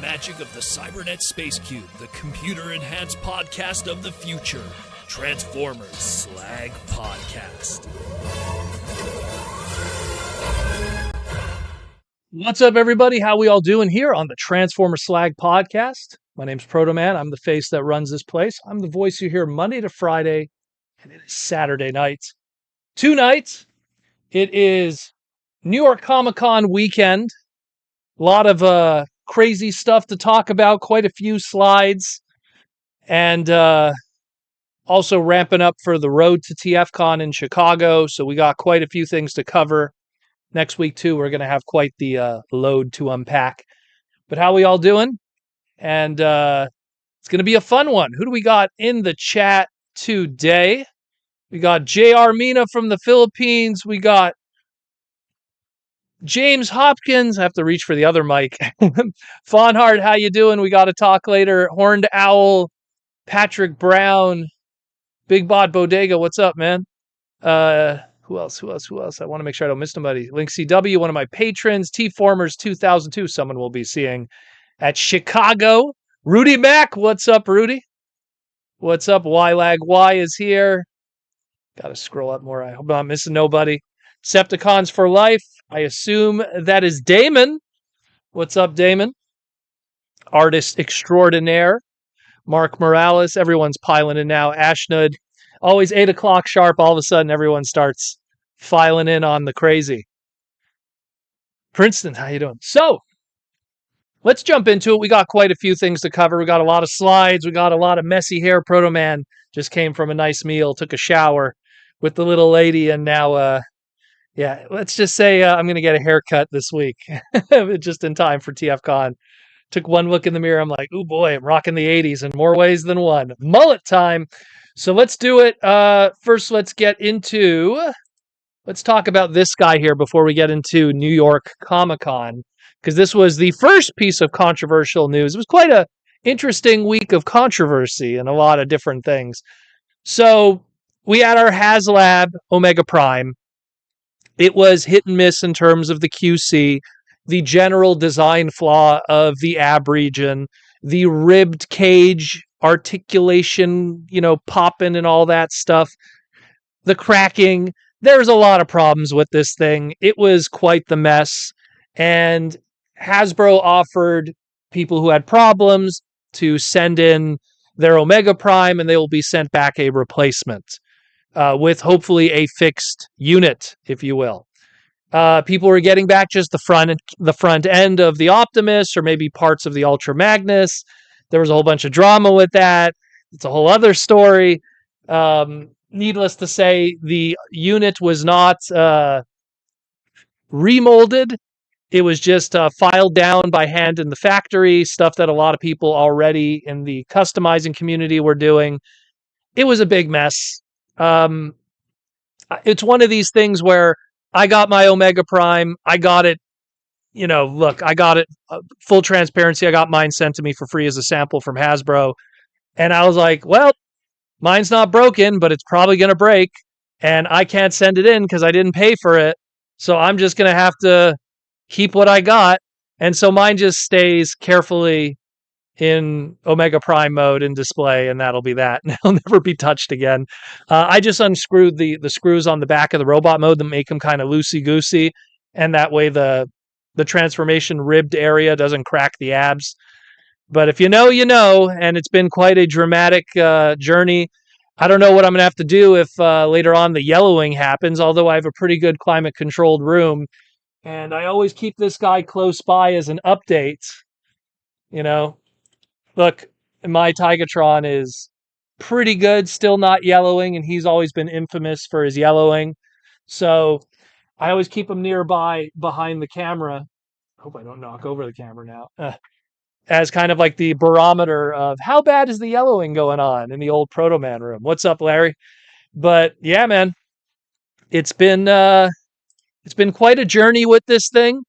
magic of the Cybernet Space Cube, the computer-enhanced podcast of the future. Transformers Slag Podcast. What's up, everybody? How we all doing here on the Transformers Slag Podcast? My name's Proto Man. I'm the face that runs this place. I'm the voice you hear Monday to Friday, and it is Saturday night. Two nights. It is New York Comic-Con weekend. A lot of crazy stuff to talk about, quite a few slides, and also ramping up for the road to TFCon in Chicago. So we got quite a few things to cover. Next week, too, we're going to have quite the load to unpack. But how we all doing? And it's going to be a fun one. Who do we got in the chat today? We got J.R. Mina from the Philippines. We got James Hopkins. I have to reach for the other mic. Fawnhard, how you doing? We got to talk later. Horned Owl, Patrick Brown, Big Bot Bodega. What's up, man? Who else? I want to make sure I don't miss nobody. Link CW, one of my patrons. T-Formers 2002, someone will be seeing at Chicago. Rudy Mack, what's up, Rudy? What's up? Y-Lag Y is here. Got to scroll up more. I hope I'm not missing nobody. Septicons for Life. I assume that is Damon. What's up, Damon? Artist extraordinaire. Mark Morales. Everyone's piling in now. Ashnud. Always 8 o'clock sharp. All of a sudden, everyone starts filing in on the crazy. Princeton, how you doing? So, let's jump into it. We got quite a few things to cover. We got a lot of slides. We got a lot of messy hair. Proto Man just came from a nice meal, took a shower with the little lady, and now, let's just say I'm going to get a haircut this week, just in time for TFCon. Took one look in the mirror. I'm like, oh boy, I'm rocking the 80s in more ways than one. Mullet time. So let's do it. First, let's talk about this guy here before we get into New York Comic-Con, because this was the first piece of controversial news. It was quite a interesting week of controversy and a lot of different things. So we had our HasLab Omega Prime. It was hit and miss in terms of the QC, the general design flaw of the ab region, the ribbed cage articulation, popping and all that stuff, the cracking. There's a lot of problems with this thing. It was quite the mess. And Hasbro offered people who had problems to send in their Omega Prime, and they will be sent back a replacement with hopefully a fixed unit, if you will. People were getting back just the front end of the Optimus, or maybe parts of the Ultra Magnus. There was a whole bunch of drama with that. It's a whole other story. Needless to say, the unit was not remolded. It was just filed down by hand in the factory, stuff that a lot of people already in the customizing community were doing. It was a big mess. It's one of these things where I got my Omega Prime. I got it. I got it. Full transparency. I got mine sent to me for free as a sample from Hasbro. And I was like, well, mine's not broken, but it's probably going to break. And I can't send it in because I didn't pay for it. So I'm just going to have to keep what I got. And so mine just stays carefully in Omega Prime mode in display, and that'll be that. And it'll never be touched again. I just unscrewed the screws on the back of the robot mode that make them kind of loosey-goosey. And that way the transformation ribbed area doesn't crack the abs. But if you know, you know, and it's been quite a dramatic journey. I don't know what I'm going to have to do if later on the yellowing happens, although I have a pretty good climate-controlled room. And I always keep this guy close by as an update. Look, my Tigatron is pretty good, still not yellowing, and he's always been infamous for his yellowing. So I always keep him nearby behind the camera. Hope I don't knock over the camera now. As kind of like the barometer of how bad is the yellowing going on in the old Proto Man room. What's up, Larry? But yeah, man, it's been quite a journey with this thing,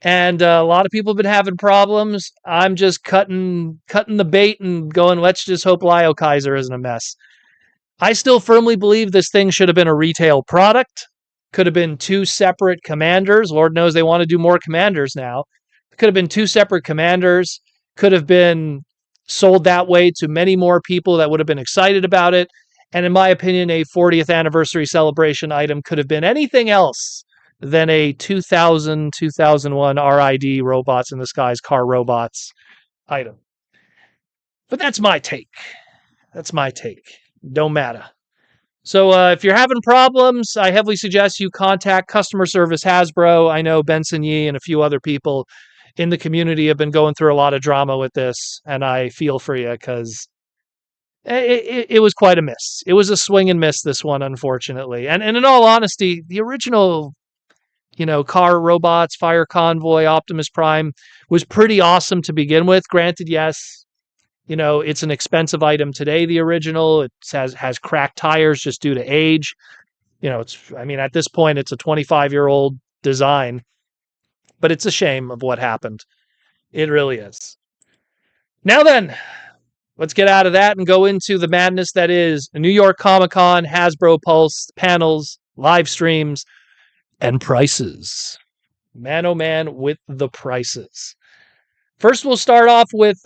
and a lot of people have been having problems. I'm just cutting the bait and going, let's just hope Lyle Kaiser isn't a mess. I still firmly believe this thing should have been a retail product. Could have been two separate commanders. Lord knows they want to do more commanders now. Could have been two separate commanders. could have been sold that way to many more people that would have been excited about it. And in my opinion, a 40th anniversary celebration item could have been anything else than a 2000, 2001 RID Robots in the Skies car robots item. But that's my take. That's my take. Don't matter. So if you're having problems, I heavily suggest you contact customer service Hasbro. I know Benson Yee and a few other people in the community have been going through a lot of drama with this, and I feel for you because it was quite a miss. It was a swing and miss, this one, unfortunately. And in all honesty, the original, car robots, Fire Convoy, Optimus Prime was pretty awesome to begin with. Granted, yes, it's an expensive item today, the original. It has cracked tires just due to age. At this point, it's a 25-year-old design, but it's a shame of what happened. It really is. Now then, let's get out of that and go into the madness that is New York Comic Con, Hasbro Pulse, panels, live streams, and prices. Man, oh man, with the prices. First, we'll start off with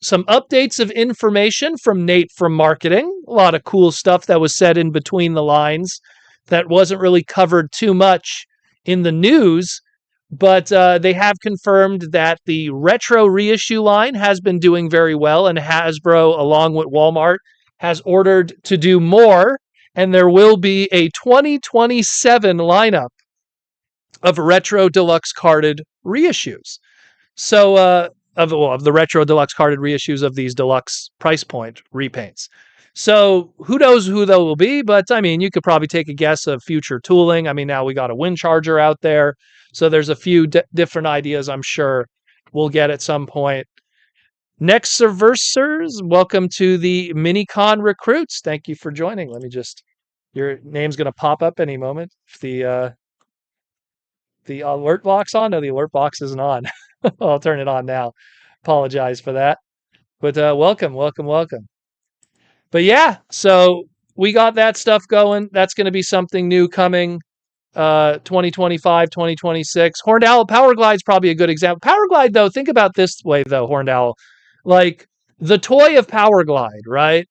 some updates of information from Nate from marketing. A lot of cool stuff that was said in between the lines that wasn't really covered too much in the news, but they have confirmed that the retro reissue line has been doing very well, and Hasbro, along with Walmart, has ordered to do more, and there will be a 2027 lineup of retro deluxe carded reissues. So, of the retro deluxe carded reissues of these deluxe price point repaints. So who knows who they will be, but you could probably take a guess of future tooling. Now we got a wind charger out there, so there's a few different ideas I'm sure we'll get at some point. Next, Subversers, welcome to the Minicon Recruits. Thank you for joining. Your name's going to pop up any moment. If the alert box on? No, the alert box isn't on. I'll turn it on now. Apologize for that. But welcome. But yeah, so we got that stuff going. That's going to be something new coming 2025, 2026. Horned Owl Power Glide's probably a good example. Power Glide, though, think about this way, though, Horned Owl. Like the toy of Power Glide, right?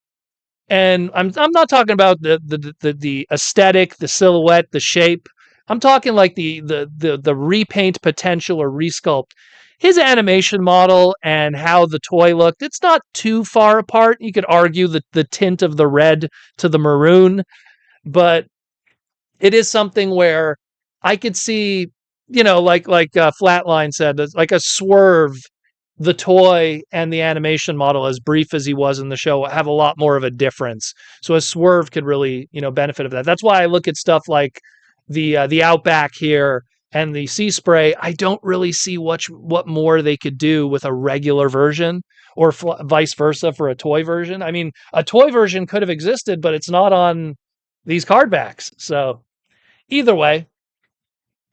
And I'm not talking about the aesthetic, the silhouette, the shape. I'm talking like the repaint potential or resculpt. His animation model and how the toy looked, it's not too far apart. You could argue that the tint of the red to the maroon, but it is something where I could see, like Flatline said, like a Swerve, the toy and the animation model, as brief as he was in the show, have a lot more of a difference. So a Swerve could really, benefit of that. That's why I look at stuff like the Outback here and the Sea Spray. I don't really see what more they could do with a regular version, or vice versa for a toy version. A toy version could have existed, but it's not on these card backs. So either way,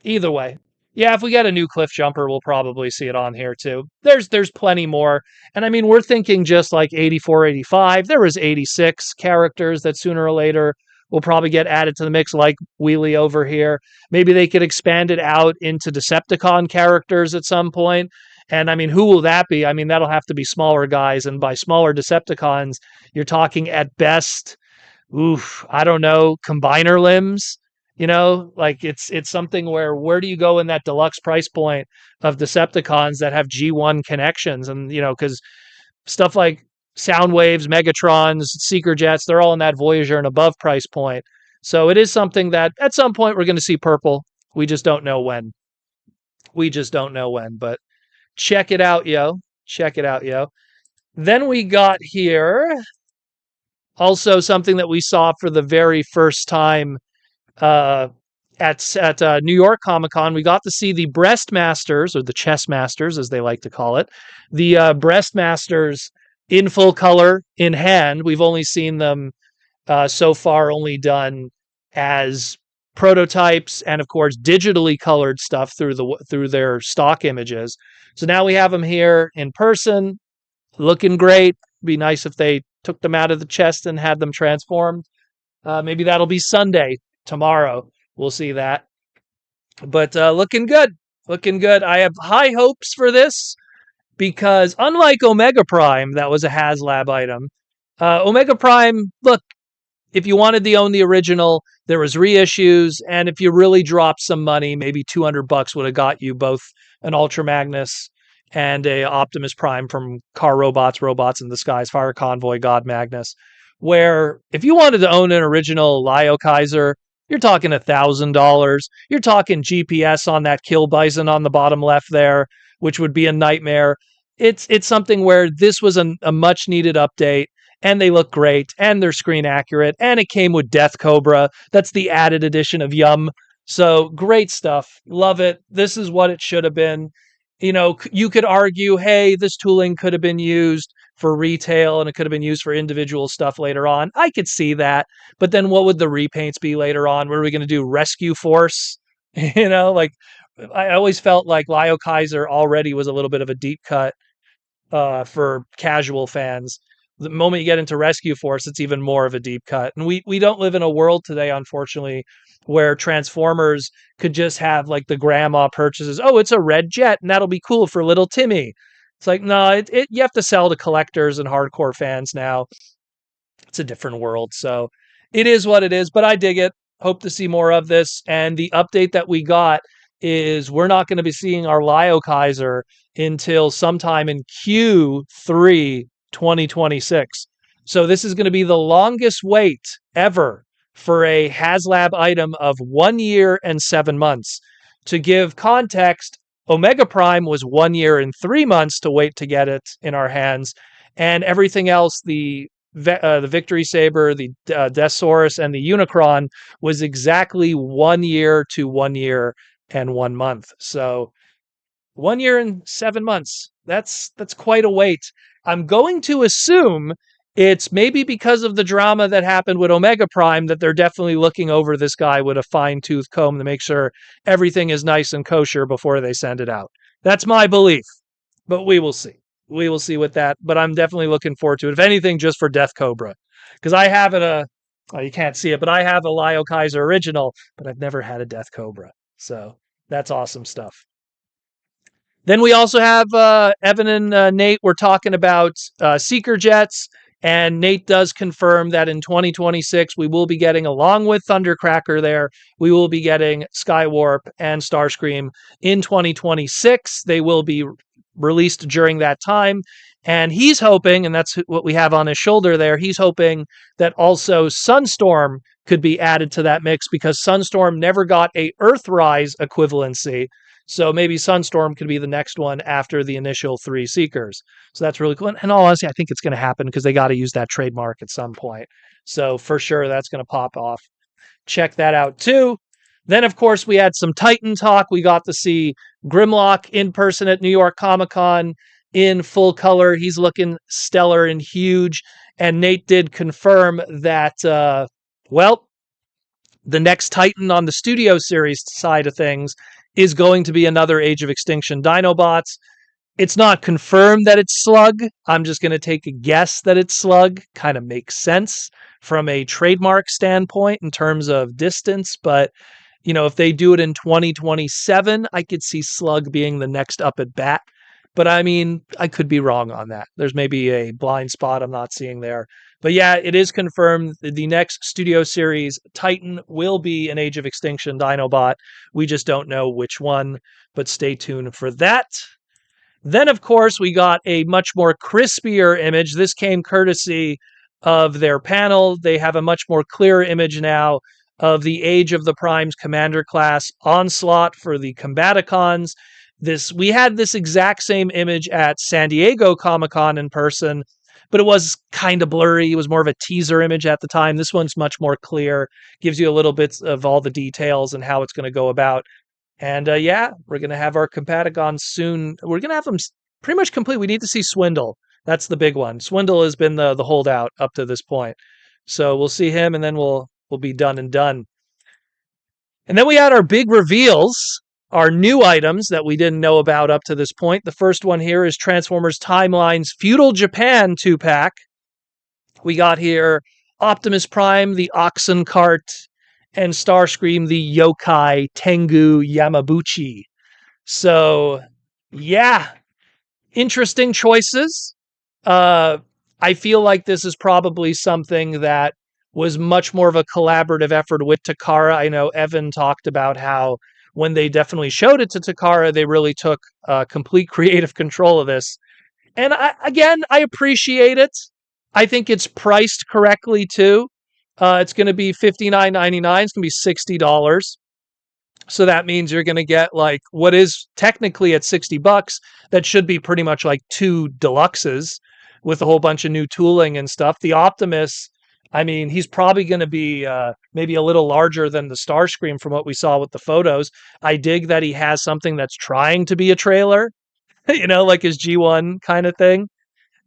yeah, if we get a new Cliff Jumper, we'll probably see it on here too. There's plenty more. And we're thinking just like 84, 85. There was 86 characters that sooner or later will probably get added to the mix, like Wheelie over here. Maybe they could expand it out into Decepticon characters at some point. And who will that be? That'll have to be smaller guys. And by smaller Decepticons, you're talking at best, I don't know, combiner limbs. Like it's something where do you go in that deluxe price point of Decepticons that have G1 connections? And, because stuff like Soundwaves, Megatrons, Seeker Jets, they're all in that Voyager and above price point. So it is something that at some point we're going to see purple. We just don't know when. But check it out, yo. Then we got here also something that we saw for the very first time at New York Comic Con. We got to see the Breast Masters, or the Chess Masters, as they like to call it. The Breast Masters in full color, in hand. We've only seen them so far only done as prototypes and, of course, digitally colored stuff through their stock images. So now we have them here in person, looking great. Be nice if they took them out of the chest and had them transformed. Maybe that'll be Sunday. Tomorrow we'll see that, but looking good. I have high hopes for this. because unlike Omega Prime, that was a HasLab item, Omega Prime, look, if you wanted to own the original, there was reissues, and if you really dropped some money, maybe $200 would have got you both an Ultra Magnus and a Optimus Prime from Car Robots, Robots in Disguise, Fire Convoy, God Magnus. Where if you wanted to own an original Lio Kaiser, you're talking $1,000. You're talking GPS on that Kill Bison on the bottom left there, which would be a nightmare. It's something where this was a much needed update, and they look great, and they're screen accurate, and it came with Death Cobra. That's the added edition of Yum. So great stuff. Love it. This is what it should have been. You know, you could argue, hey, this tooling could have been used for retail and it could have been used for individual stuff later on. I could see that. But then what would the repaints be later on? What are we going to do? Rescue Force? Like I always felt like Lio Kaiser already was a little bit of a deep cut for casual fans. The moment you get into Rescue Force, it's even more of a deep cut. And we don't live in a world today, unfortunately, where Transformers could just have like the grandma purchases. Oh, it's a red jet, and that'll be cool for little Timmy. It's like, no, you have to sell to collectors and hardcore fans now. It's a different world. So it is what it is, but I dig it. Hope to see more of this. And the update that we got is we're not going to be seeing our Lio Kaiser until sometime in Q3 2026. So this is going to be the longest wait ever for a HasLab item of 1 year and 7 months. To give context, Omega Prime was 1 year and 3 months to wait to get it in our hands, and everything else, the Victory Saber, the Deathsaurus, and the Unicron was exactly 1 year to 1 year and 1 month. So 1 year and 7 months. That's quite a wait. I'm going to assume it's maybe because of the drama that happened with Omega Prime that they're definitely looking over this guy with a fine-tooth comb to make sure everything is nice and kosher before they send it out. That's my belief, but we will see. We will see with that, but I'm definitely looking forward to it. If anything, just for Death Cobra, because I have you can't see it, but I have a Lio Kaiser original, but I've never had a Death Cobra. So that's awesome stuff. Then we also have Evan and Nate. We're talking about Seeker Jets, and Nate does confirm that in 2026 we will be getting, along with Thundercracker there, we will be getting Skywarp and Starscream in 2026. They will be released during that time. And he's hoping, and that's what we have on his shoulder there, he's hoping that also Sunstorm could be added to that mix because Sunstorm never got a Earthrise equivalency. So maybe Sunstorm could be the next one after the initial 3 Seekers. So that's really cool. And all honesty, I think it's going to happen because they got to use that trademark at some point. So for sure, that's going to pop off. Check that out too. Then, of course, we had some Titan talk. We got to see Grimlock in person at New York Comic Con in full color. He's looking stellar and huge. And Nate did confirm that, the next Titan on the Studio Series side of things is going to be another Age of Extinction Dinobots. It's not confirmed that it's Slug. I'm just going to take a guess that it's Slug. Kind of makes sense from a trademark standpoint in terms of distance, but if they do it in 2027, I could see Slug being the next up at bat. But I mean, I could be wrong on that. There's maybe a blind spot I'm not seeing there. But yeah, it is confirmed the next Studio Series Titan will be an Age of Extinction Dinobot. We just don't know which one, but stay tuned for that. Then, of course, we got a much more crispier image. This came courtesy of their panel. They have a much more clear image now of the Age of the Primes Commander class Onslaught for the Combaticons. We had this exact same image at San Diego Comic-Con in person, but it was kind of blurry. It was more of a teaser image at the time. This one's much more clear, gives you a little bit of all the details and how it's going to go about. And we're going to have our Combaticons soon. We're going to have them pretty much complete. We need to see Swindle. That's the big one. Swindle has been the holdout up to this point. So we'll see him, and then we'll be done and done. And then we had our big reveals, our new items that we didn't know about up to this point. The first one here is Transformers Timeline's Feudal Japan 2-pack. We got here Optimus Prime, the Oxen Cart, and Starscream, the Yokai Tengu Yamabuchi. So, yeah, interesting choices. I feel like this is probably something that was much more of a collaborative effort with Takara. I know Evan talked about how when they definitely showed it to Takara, they really took complete creative control of this. And I appreciate it. I think it's priced correctly too. It's going to be $59.99. It's going to be $60. So that means you're going to get like what is technically at $60. That should be pretty much like two deluxes with a whole bunch of new tooling and stuff. The Optimus, I mean, he's probably going to be maybe a little larger than the Starscream from what we saw with the photos. I dig that he has something that's trying to be a trailer, like his G1 kind of thing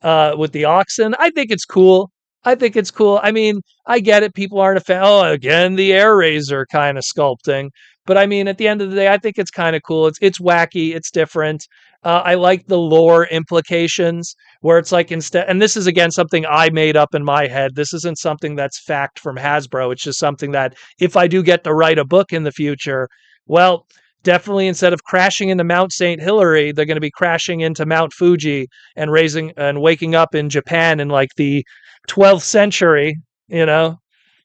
with the oxen. I think it's cool. I mean, I get it. People aren't a fan. Oh, again, the Air Razor kind of sculpting. But I mean, at the end of the day, I think it's kind of cool. It's wacky. It's different. I like the lore implications where it's like instead, and this is again something I made up in my head. This isn't something that's fact from Hasbro. It's just something that if I do get to write a book in the future, well, definitely instead of crashing into Mount St. Hilary, they're going to be crashing into Mount Fuji and waking up in Japan in like the 12th century,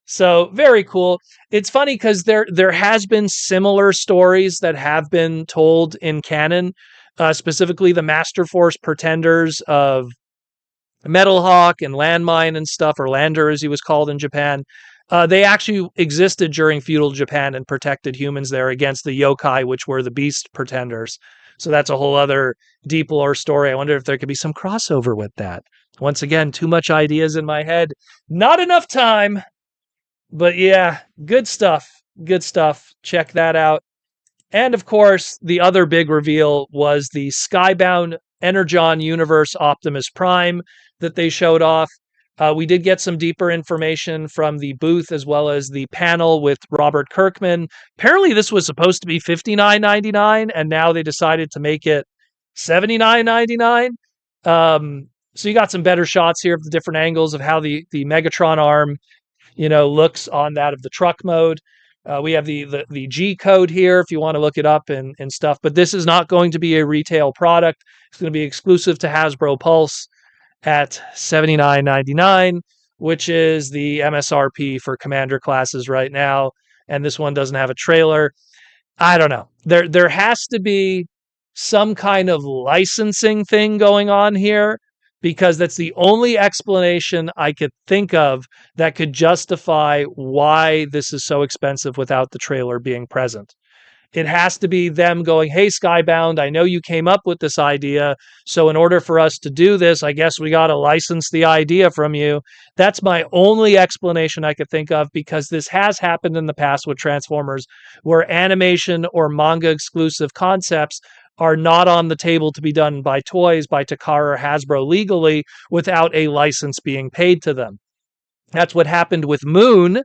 So very cool. It's funny because there has been similar stories that have been told in canon, specifically the Master Force pretenders of Metalhawk and Landmine and stuff, or Lander as he was called in Japan. They actually existed during feudal Japan and protected humans there against the yokai, which were the beast pretenders. So that's a whole other deep lore story. I wonder if there could be some crossover with that. Once again, too much ideas in my head. Not enough time. But yeah, good stuff. Good stuff. Check that out. And of course, the other big reveal was the Skybound Energon Universe Optimus Prime that they showed off. We did get some deeper information from the booth as well as the panel with Robert Kirkman. Apparently, this was supposed to be $59.99, and now they decided to make it $79.99. So you got some better shots here of the different angles of how the Megatron arm, looks on that of the truck mode. We have the G code here if you want to look it up and stuff. But this is not going to be a retail product. It's going to be exclusive to Hasbro Pulse at $79.99, which is the MSRP for Commander classes right now. And this one doesn't have a trailer. I don't know. There has to be some kind of licensing thing going on here, because that's the only explanation I could think of that could justify why this is so expensive without the trailer being present. It has to be them going, hey, Skybound, I know you came up with this idea, so in order for us to do this, I guess we got to license the idea from you. That's my only explanation I could think of, because this has happened in the past with Transformers, where animation or manga exclusive concepts are not on the table to be done by toys, by Takara or Hasbro legally, without a license being paid to them. That's what happened with Moon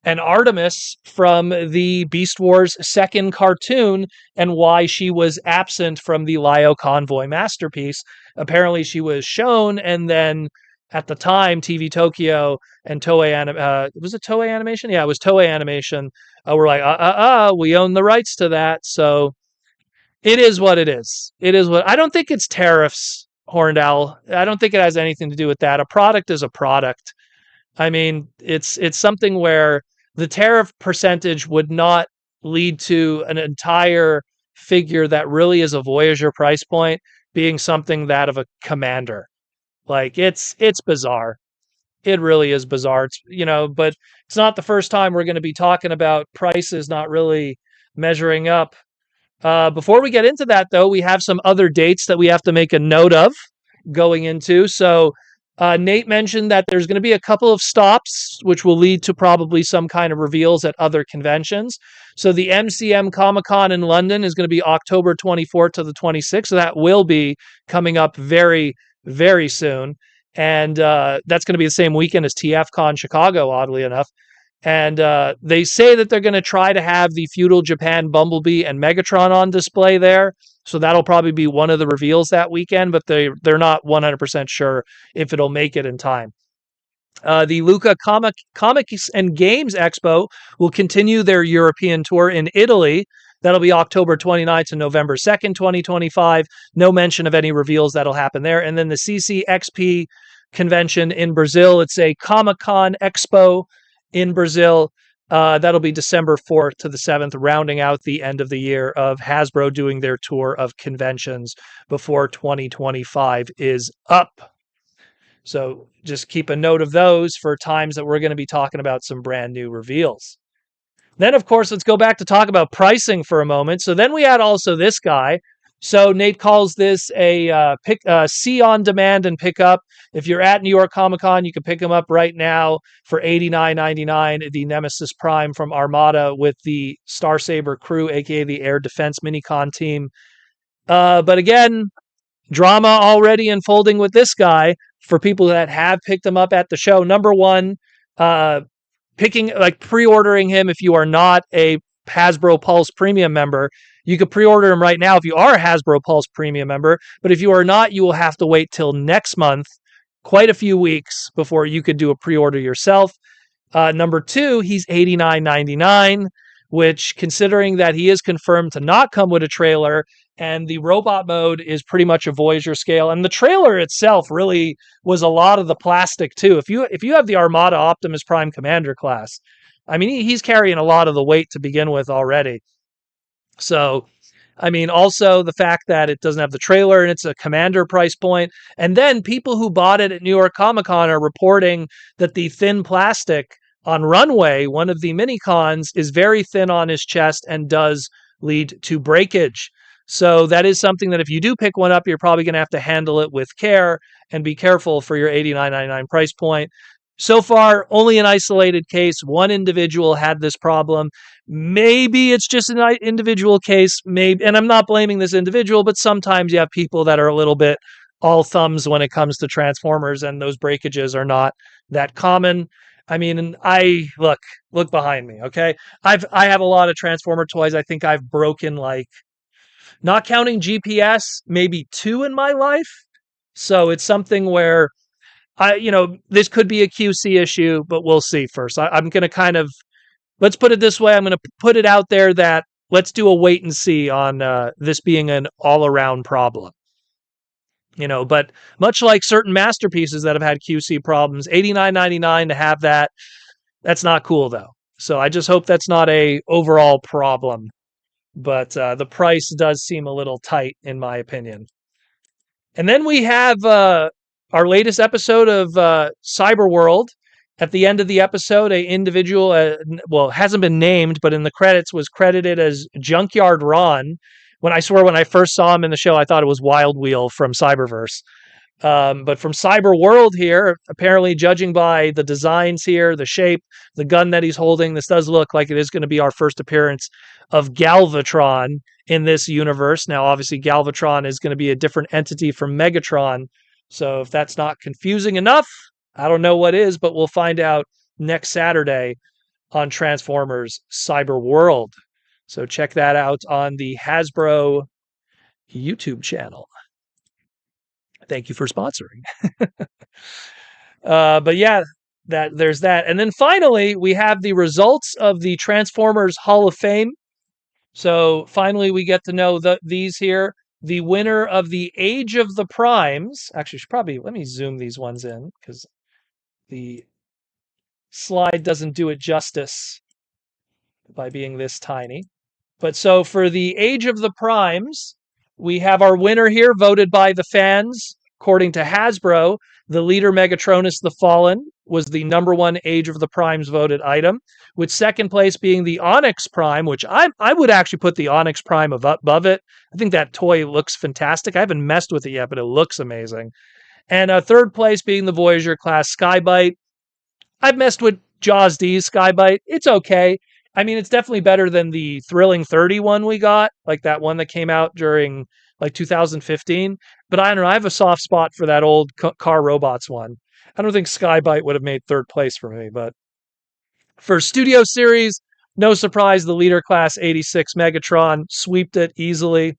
and Artemis from the Beast Wars second cartoon, and why she was absent from the Lio Convoy masterpiece. Apparently she was shown, and then at the time, TV Tokyo and Toei was it Toei Animation? Yeah, it was Toei Animation. We're like, we own the rights to that. So it is what it is. I don't think it's tariffs, Horned Owl. I don't think it has anything to do with that. A product is a product. I mean, it's something where the tariff percentage would not lead to an entire figure that really is a Voyager price point being something that of a Commander. Like it's bizarre. It really is bizarre. But it's not the first time we're going to be talking about prices not really measuring up. Before we get into that, though, we have some other dates that we have to make a note of going into. So Nate mentioned that there's going to be a couple of stops, which will lead to probably some kind of reveals at other conventions. So the MCM Comic-Con in London is going to be October 24th to the 26th. So that will be coming up very, very soon. And that's going to be the same weekend as TFCon Chicago, oddly enough. And they say that they're going to try to have the feudal Japan Bumblebee and Megatron on display there. So that'll probably be one of the reveals that weekend, but they're not 100% sure if it'll make it in time. The Lucca Comics and Games Expo will continue their European tour in Italy That'll be October 29th to November 2nd, 2025. No mention of any reveals that'll happen there. And then the CCXP convention in Brazil. It's a Comic-Con Expo in Brazil. That'll be December 4th to the 7th, rounding out the end of the year of Hasbro doing their tour of conventions before 2025 is up. So just keep a note of those for times that we're going to be talking about some brand new reveals. Then, of course, let's go back to talk about pricing for a moment. So then we had also this guy. So Nate calls this a see on demand and pick up. If you're at New York Comic Con, you can pick them up right now for $89.99. The Nemesis Prime from Armada with the Star Saber crew, aka the Air Defense Minicon team. But again, drama already unfolding with this guy for people that have picked him up at the show. Number one, pre-ordering him if you are not a Hasbro Pulse Premium member. You could pre-order him right now if you are a Hasbro Pulse Premium member, but if you are not, you will have to wait till next month, quite a few weeks before you could do a pre-order yourself. Number two, he's $89.99, which, considering that he is confirmed to not come with a trailer, and the robot mode is pretty much a Voyager scale, and the trailer itself really was a lot of the plastic too. If you have the Armada Optimus Prime Commander class, I mean, he's carrying a lot of the weight to begin with already. So, I mean, also the fact that it doesn't have the trailer and it's a Commander price point. And then people who bought it at New York Comic Con are reporting that the thin plastic on Runway, one of the mini cons, is very thin on his chest and does lead to breakage. So that is something that if you do pick one up, you're probably going to have to handle it with care and be careful for your $89.99 price point. So far, only an isolated case. One individual had this problem. Maybe it's just an individual case, maybe, and I'm not blaming this individual, but sometimes you have people that are a little bit all thumbs when it comes to Transformers, and those breakages are not that common. I mean, look behind me, okay? I have a lot of Transformer toys. I think I've broken, like, not counting GPS, maybe 2 in my life. So it's something where this could be a QC issue, but we'll see first. I'm going to let's put it this way. I'm going to put it out there that let's do a wait and see on this being an all-around problem. But much like certain masterpieces that have had QC problems, $89.99 to have that's not cool though. So I just hope that's not a overall problem. But the price does seem a little tight, in my opinion. And then we have our latest episode of Cyber World. At the end of the episode, a individual, hasn't been named, but in the credits was credited as Junkyard Ron. When I first saw him in the show, I thought it was Wild Wheel from Cyberverse. But from Cyber World here, apparently judging by the designs here, the shape, the gun that he's holding, this does look like it is going to be our first appearance of Galvatron in this universe. Now, obviously, Galvatron is going to be a different entity from Megatron. So if that's not confusing enough, I don't know what is, but we'll find out next Saturday on Transformers Cyber World. So check that out on the Hasbro YouTube channel. Thank you for sponsoring. But yeah, there's that. And then finally, we have the results of the Transformers Hall of Fame. So finally, we get to know these here. The winner of the Age of the Primes. Actually, let me zoom these ones in because the slide doesn't do it justice by being this tiny. But so for the Age of the Primes, we have our winner here, voted by the fans. According to Hasbro, the leader Megatronus the Fallen was the number one Age of the Primes voted item, with second place being the Onyx Prime, which I would actually put the Onyx Prime above it. I think that toy looks fantastic. I haven't messed with it yet, but it looks amazing. And third place being the Voyager class Skybite. I've messed with Jaws D's Skybite. It's okay. I mean, it's definitely better than the Thrilling 30 one we got, like that one that came out during like 2015. But I don't know. I have a soft spot for that old Car Robots one. I don't think Skybite would have made third place for me. But for Studio Series, no surprise, the Leader Class 86 Megatron sweeped it easily.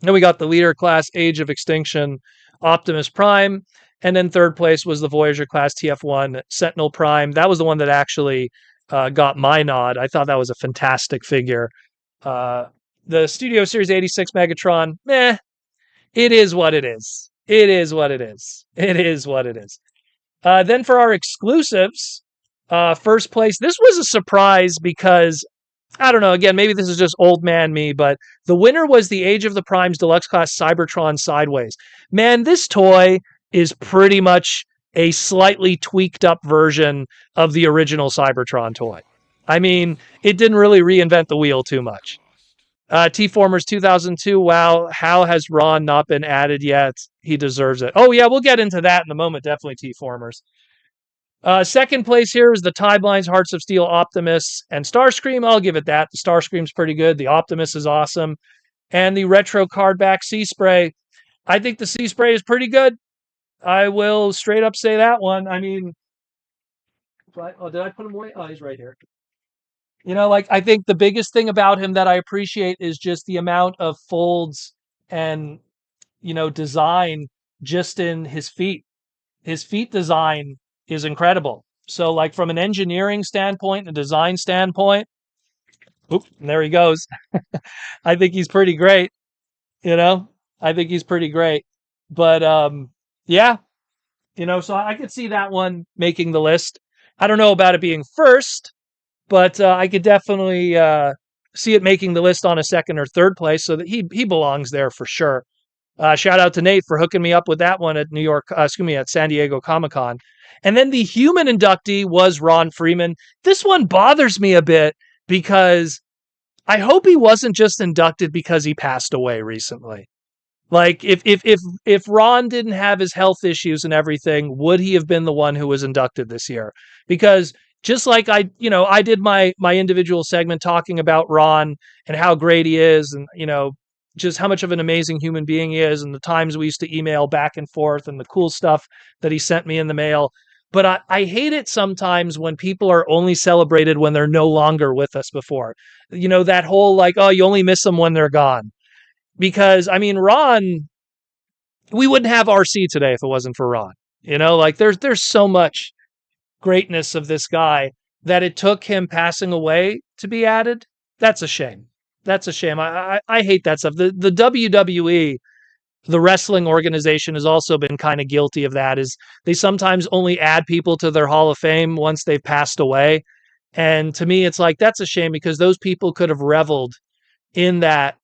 Then we got the Leader Class Age of Extinction Optimus Prime. And then third place was the Voyager Class TF1 Sentinel Prime. That was the one that actually got my nod. I thought that was a fantastic figure. Uh, the Studio Series 86 Megatron, meh, it is what it is. It is what it is. It is what it is. Then for our exclusives, first place, this was a surprise because I don't know. Again, maybe this is just old man me, but the winner was the Age of the Primes Deluxe Class Cybertron Sideways. Man, this toy is pretty much a slightly tweaked up version of the original Cybertron toy. I mean, it didn't really reinvent the wheel too much. T-Formers 2002. Wow, how has Ron not been added yet? He deserves it. Oh yeah, we'll get into that in a moment. Definitely T-Formers. Second place here is the Timelines, Hearts of Steel, Optimus, and Starscream. I'll give it that. The Starscream's pretty good. The Optimus is awesome. And the Retro Cardback Sea Spray. I think the Sea Spray is pretty good. I will straight up say that one. I mean, did I put him away? Oh, he's right here. I think the biggest thing about him that I appreciate is just the amount of folds and, design just in his feet. His feet design is incredible. So, like from an engineering standpoint, a design standpoint, and there he goes. I think he's pretty great. I think he's pretty great. But yeah, so I could see that one making the list. I don't know about it being first, but I could definitely see it making the list on a second or third place, so that he belongs there for sure. Shout out to Nate for hooking me up with that one at at San Diego Comic-Con. And then the human inductee was Ron Freeman. This one bothers me a bit because I hope he wasn't just inducted because he passed away recently. Like if Ron didn't have his health issues and everything, would he have been the one who was inducted this year? Because just like I did my individual segment talking about Ron and how great he is, and just how much of an amazing human being he is, and the times we used to email back and forth, and the cool stuff that he sent me in the mail. But I hate it sometimes when people are only celebrated when they're no longer with us before. That whole like, oh, you only miss them when they're gone. Because, I mean, Ron, we wouldn't have RC today if it wasn't for Ron. There's so much greatness of this guy that it took him passing away to be added. That's a shame. That's a shame. I hate that stuff. The WWE, the wrestling organization, has also been kind of guilty of that. Is they sometimes only add people to their Hall of Fame once they've passed away. And to me, it's like, that's a shame, because those people could have reveled in that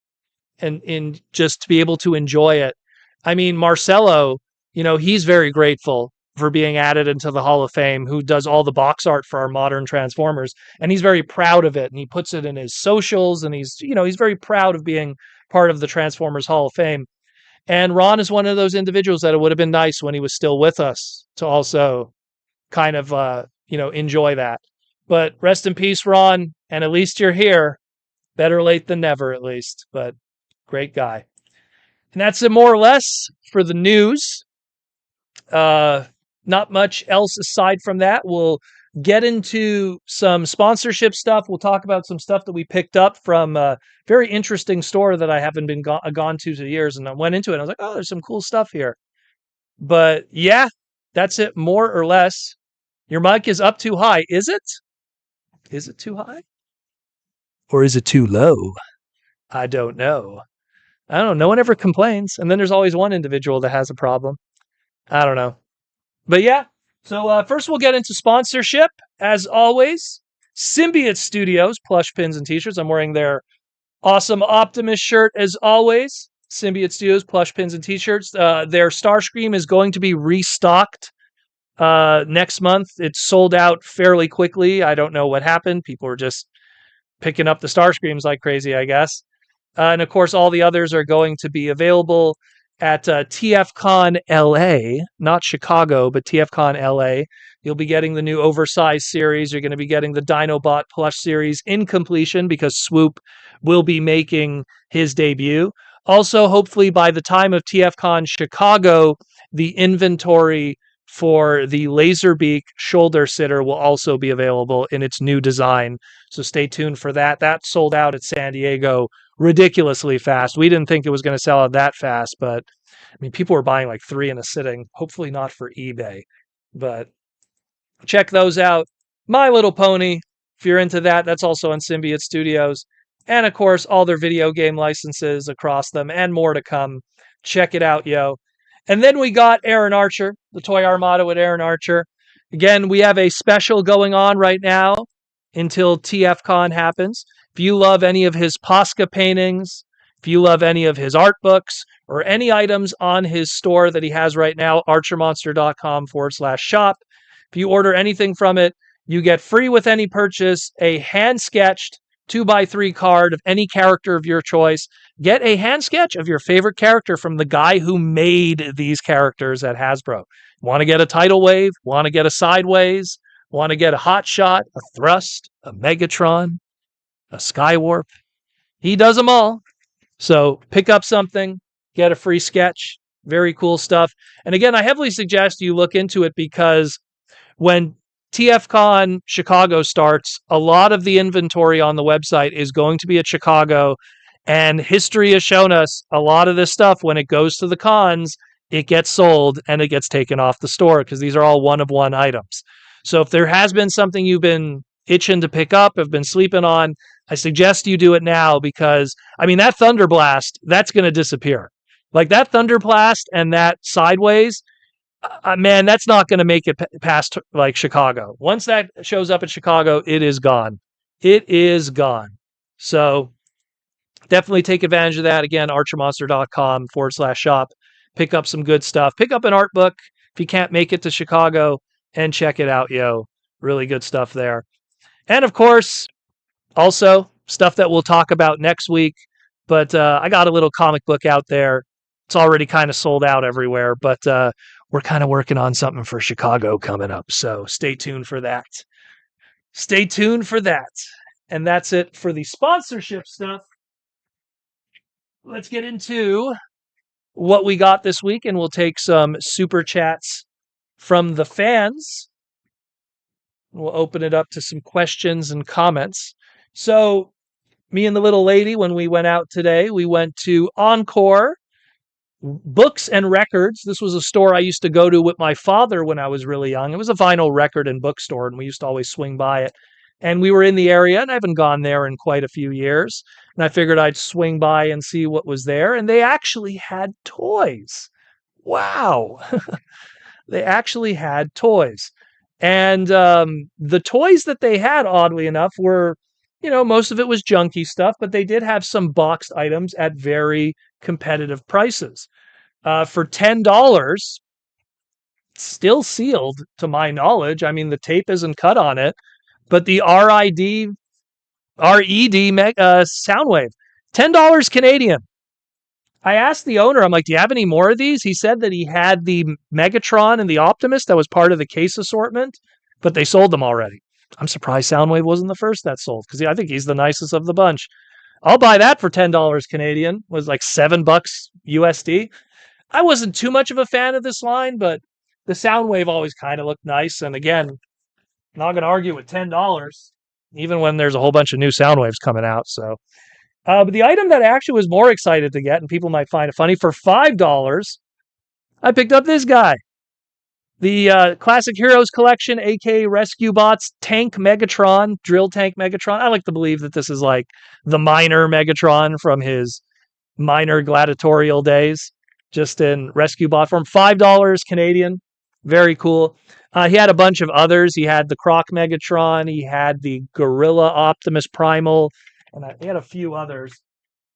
and in just to be able to enjoy it. I mean, Marcelo, he's very grateful for being added into the Hall of Fame, who does all the box art for our modern Transformers. And he's very proud of it. And he puts it in his socials, and he's very proud of being part of the Transformers Hall of Fame. And Ron is one of those individuals that it would have been nice when he was still with us to also kind of, enjoy that. But rest in peace, Ron. And at least you're here. Better late than never, at least. But great guy. And that's it more or less for the news. Not much else aside from that. We'll get into some sponsorship stuff. We'll talk about some stuff that we picked up from a very interesting store that I haven't been gone to years. And I went into it and I was like, oh, there's some cool stuff here. But yeah, that's it more or less. Your mic is up too high. Is it? Is it too high? Or is it too low? I don't know. No one ever complains. And then there's always one individual that has a problem. I don't know. But yeah, so first we'll get into sponsorship. As always, Symbiote Studios, plush pins and t-shirts. I'm wearing their awesome Optimus shirt as always. Symbiote Studios, plush pins and t-shirts. Their Starscream is going to be restocked next month. It's sold out fairly quickly. I don't know what happened. People were just picking up the Starscreams like crazy, I guess. And of course, all the others are going to be available at TFCon LA, not Chicago, but TFCon LA. You'll be getting the new oversized series. You're going to be getting the Dinobot plush series in completion, because Swoop will be making his debut. Also, hopefully by the time of TFCon Chicago, the inventory for the Laserbeak shoulder sitter will also be available in its new design. So stay tuned for that. That sold out at San Diego ridiculously fast. We didn't think it was going to sell out that fast, but I mean, people were buying like 3 in a sitting. Hopefully not for eBay, but check those out. My Little Pony, if you're into that, that's also on Symbiote Studios. And of course, all their video game licenses across them and more to come. Check it out, yo. And then we got Aaron Archer, the Toy Armada with Aaron Archer. Again, we have a special going on right now until TFCon happens. If you love any of his Posca paintings, if you love any of his art books, or any items on his store that he has right now, archermonster.com/shop. If you order anything from it, you get free with any purchase a hand sketched 2x3 card of any character of your choice. Get a hand sketch of your favorite character from the guy who made these characters at Hasbro. Want to get a tidal wave? Want to get a sideways? Want to get a hot shot, a thrust, a Megatron, a Skywarp? He does them all. So pick up something, get a free sketch. Very cool stuff. And again, I heavily suggest you look into it because when TFCon Chicago starts, a lot of the inventory on the website is going to be at Chicago. And history has shown us a lot of this stuff, when it goes to the cons, it gets sold and it gets taken off the store because these are all one-of-one items. So if there has been something you've been itching to pick up, have been sleeping on, I suggest you do it now because, I mean, that Thunder Blast, that's going to disappear. Like that Thunder Blast and that Sideways, man, that's not going to make it past like Chicago. Once that shows up at Chicago, it is gone. It is gone. So definitely take advantage of that. Again, archermonster.com/shop. Pick up some good stuff. Pick up an art book if you can't make it to Chicago and check it out, yo. Really good stuff there. And of course, also stuff that we'll talk about next week. But I got a little comic book out there. It's already kind of sold out everywhere, but we're kind of working on something for Chicago coming up. So stay tuned for that. Stay tuned for that. And that's it for the sponsorship stuff. Let's get into what we got this week, and we'll take some super chats from the fans. We'll open it up to some questions and comments. So me and the little lady, when we went out today, we went to Encore Books and Records. This was a store I used to go to with my father when I was really young. It was a vinyl record and bookstore, and we used to always swing by it. And we were in the area, and I haven't gone there in quite a few years. And I figured I'd swing by and see what was there. And they actually had toys. Wow. They actually had toys. And the toys that they had, oddly enough, were, most of it was junky stuff, but they did have some boxed items at very competitive prices. For $10, still sealed to my knowledge. I mean, the tape isn't cut on it, but the RED Soundwave, $10 Canadian. I asked the owner, I'm like, do you have any more of these? He said that he had the Megatron and the Optimus that was part of the case assortment, but they sold them already. I'm surprised Soundwave wasn't the first that sold because I think he's the nicest of the bunch. I'll buy that for $10 Canadian. It was like $7 USD. I wasn't too much of a fan of this line, but the Soundwave always kind of looked nice. And again, not going to argue with $10, even when there's a whole bunch of new Soundwaves coming out. So, but the item that I actually was more excited to get, and people might find it funny, for $5, I picked up this guy. The Classic Heroes Collection, aka Rescue Bots Tank Megatron, Drill Tank Megatron. I like to believe that this is like the minor Megatron from his minor gladiatorial days, just in Rescue Bot form. $5 Canadian. Very cool. He had a bunch of others. He had the Croc Megatron. He had the Gorilla Optimus Primal. And he had a few others.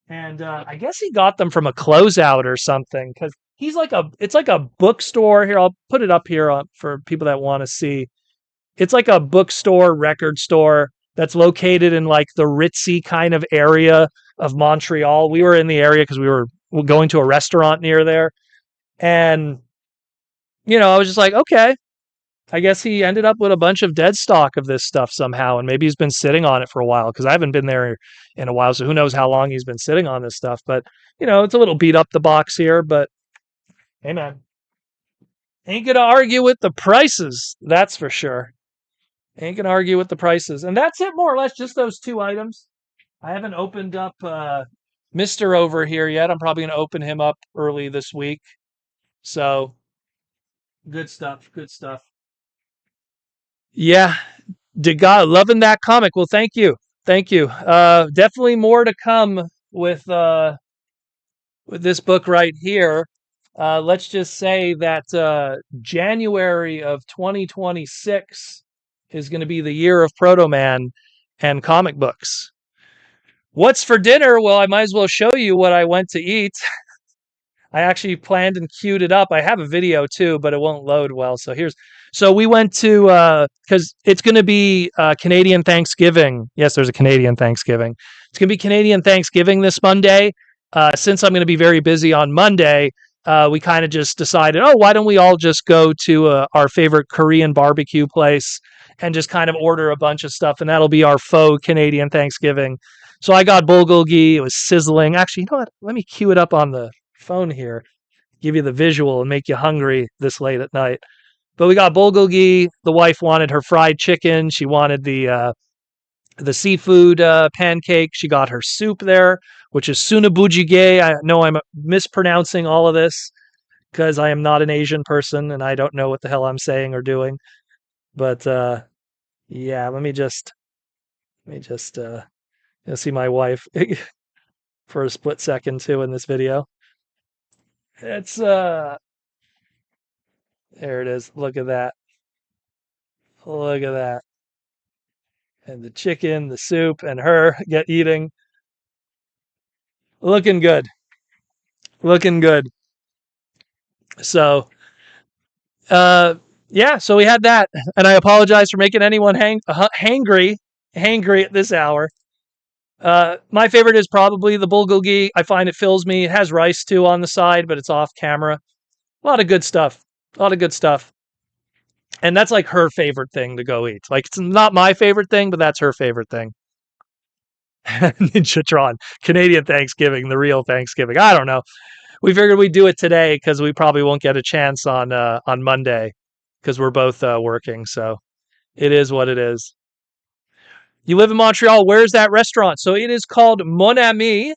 And I guess he got them from a closeout or something, because it's like a bookstore. Here, I'll put it up here for people that want to see. It's like a bookstore, record store that's located in like the ritzy kind of area of Montreal. We were in the area because we were going to a restaurant near there. And, I was just like, okay, I guess he ended up with a bunch of dead stock of this stuff somehow. And maybe he's been sitting on it for a while because I haven't been there in a while. So who knows how long he's been sitting on this stuff. But, it's a little beat up the box here, but hey, man, ain't going to argue with the prices. That's for sure. Ain't going to argue with the prices. And that's it, more or less, just those two items. I haven't opened up Mr. over here yet. I'm probably going to open him up early this week. So, good stuff. Good stuff. Yeah. Did God loving that comic? Well, thank you. Thank you. Definitely more to come with this book right here. Let's just say that January of 2026 is going to be the year of Proto Man and comic books. What's for dinner? Well, I might as well show you what I went to eat. I actually planned and queued it up. I have a video too, but it won't load well. So we went to, because it's going to be Canadian Thanksgiving. Yes, there's a Canadian Thanksgiving. It's going to be Canadian Thanksgiving this Monday. Since I'm going to be very busy on Monday, we kind of just decided, oh, why don't we all just go to our favorite Korean barbecue place and just kind of order a bunch of stuff, and that'll be our faux Canadian Thanksgiving. So I got bulgogi. It was sizzling. Actually, you know what? Let me cue it up on the phone here, give you the visual and make you hungry this late at night. But we got bulgogi. The wife wanted her fried chicken. She wanted the seafood pancake. She got her soup there, which is sunabujige. I know I'm mispronouncing all of this because I am not an Asian person and I don't know what the hell I'm saying or doing. But yeah, let me just see my wife for a split second too in this video. It's there it is. Look at that. Look at that. And the chicken, the soup, and her get eating. Looking good. Looking good. So yeah, so we had that. And I apologize for making anyone hangry at this hour. My favorite is probably the bulgogi. I find it fills me. It has rice too on the side, but it's off camera. A lot of good stuff. A lot of good stuff. And that's like her favorite thing to go eat. Like, it's not my favorite thing, but that's her favorite thing. Ninjatron, Canadian Thanksgiving, the real Thanksgiving. I don't know. We figured we'd do it today because we probably won't get a chance on Monday because we're both working. So it is what it is. You live in Montreal. Where's that restaurant? So it is called Mon Ami,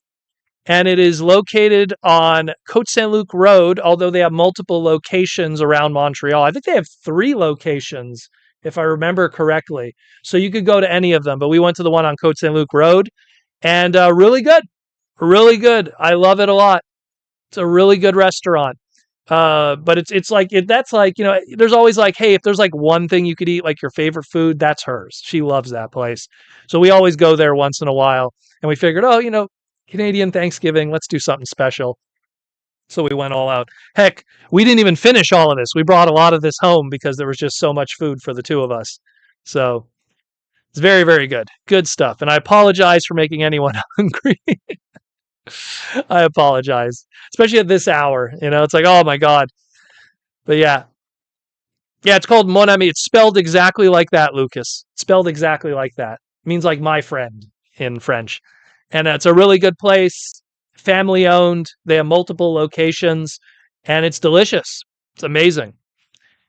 and it is located on Côte Saint-Luc Road, although they have multiple locations around Montreal. I think they have 3 locations, if I remember correctly. So you could go to any of them, but we went to the one on Côte Saint-Luc Road, and really good. Really good. I love it a lot. It's a really good restaurant. But it's like, that's like, there's always like, hey, if there's like one thing you could eat, like your favorite food, that's hers. She loves that place. So we always go there once in a while, and we figured, oh, Canadian Thanksgiving, let's do something special. So we went all out. Heck, we didn't even finish all of this. We brought a lot of this home because there was just so much food for the two of us. So it's very, very good. Good stuff. And I apologize for making anyone hungry. I apologize, especially at this hour. It's like, oh my God. But yeah, it's called Mon Ami. It's spelled exactly like that, Lucas. Spelled exactly like that. It means like my friend in French. And it's a really good place, family owned. They have multiple locations, and it's delicious. It's amazing.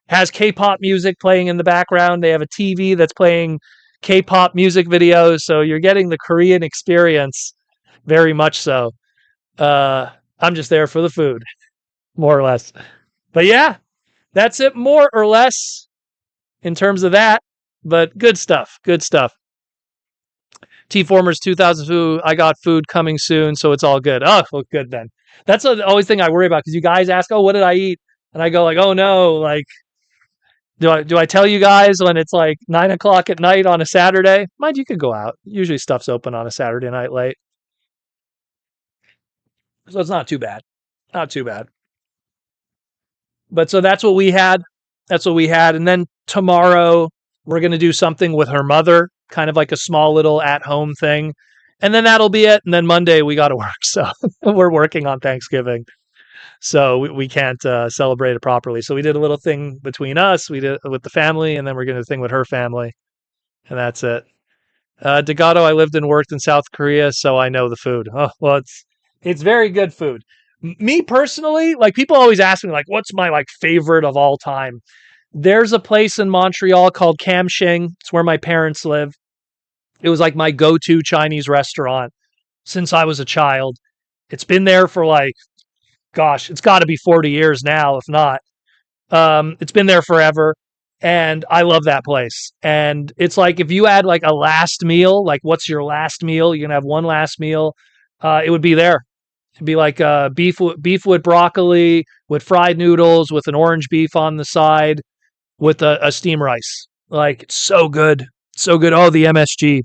Has K-pop music playing in the background. They have a TV that's playing K-pop music videos, so you're getting the Korean experience. Very much so. I'm just there for the food, more or less. But yeah, that's it, more or less, in terms of that. But good stuff. Good stuff. T-Formers 2002, I got food coming soon, so it's all good. Oh, well, good then. That's the always thing I worry about, because you guys ask, oh, what did I eat? And I go like, oh no, like, do I tell you guys when it's like 9 o'clock at night on a Saturday? Mind you, could go out. Usually stuff's open on a Saturday night late. So it's not too bad. Not too bad. But so that's what we had. That's what we had. And then tomorrow we're going to do something with her mother, kind of like a small little at-home thing. And then that'll be it. And then Monday we got to work. So we're working on Thanksgiving. So we can't celebrate it properly. So we did a little thing between us. We did it with the family, and then we're going to do a thing with her family. And that's it. Dagato, I lived and worked in South Korea, so I know the food. Oh, well, it's very good food. Me personally, like, people always ask me, like, what's my like favorite of all time? There's a place in Montreal called Kam Shing. It's where my parents live. It was like my go-to Chinese restaurant since I was a child. It's been there for like, gosh, it's got to be 40 years now, if not. It's been there forever. And I love that place. And it's like if you had like a last meal, like what's your last meal? You're gonna have one last meal. It would be there. It'd be like beef with broccoli, with fried noodles, with an orange beef on the side, with a steam rice. Like it's so good, so good. Oh, the MSG.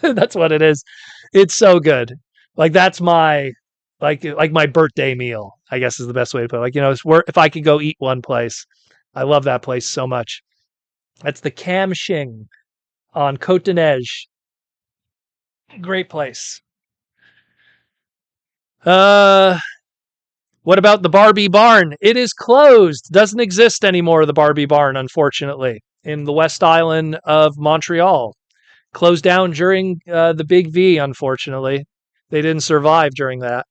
That's what it is. It's so good. Like that's my like my birthday meal, I guess is the best way to put it. Like, it's where if I could go eat one place, I love that place so much. That's the Cam Shing on Côte de Neige. Great place. Uh what about the Barbie Barn? It is closed. Doesn't exist anymore, the Barbie Barn, unfortunately, in the West Island of Montreal. Closed down during the Big V, unfortunately. They didn't survive during that.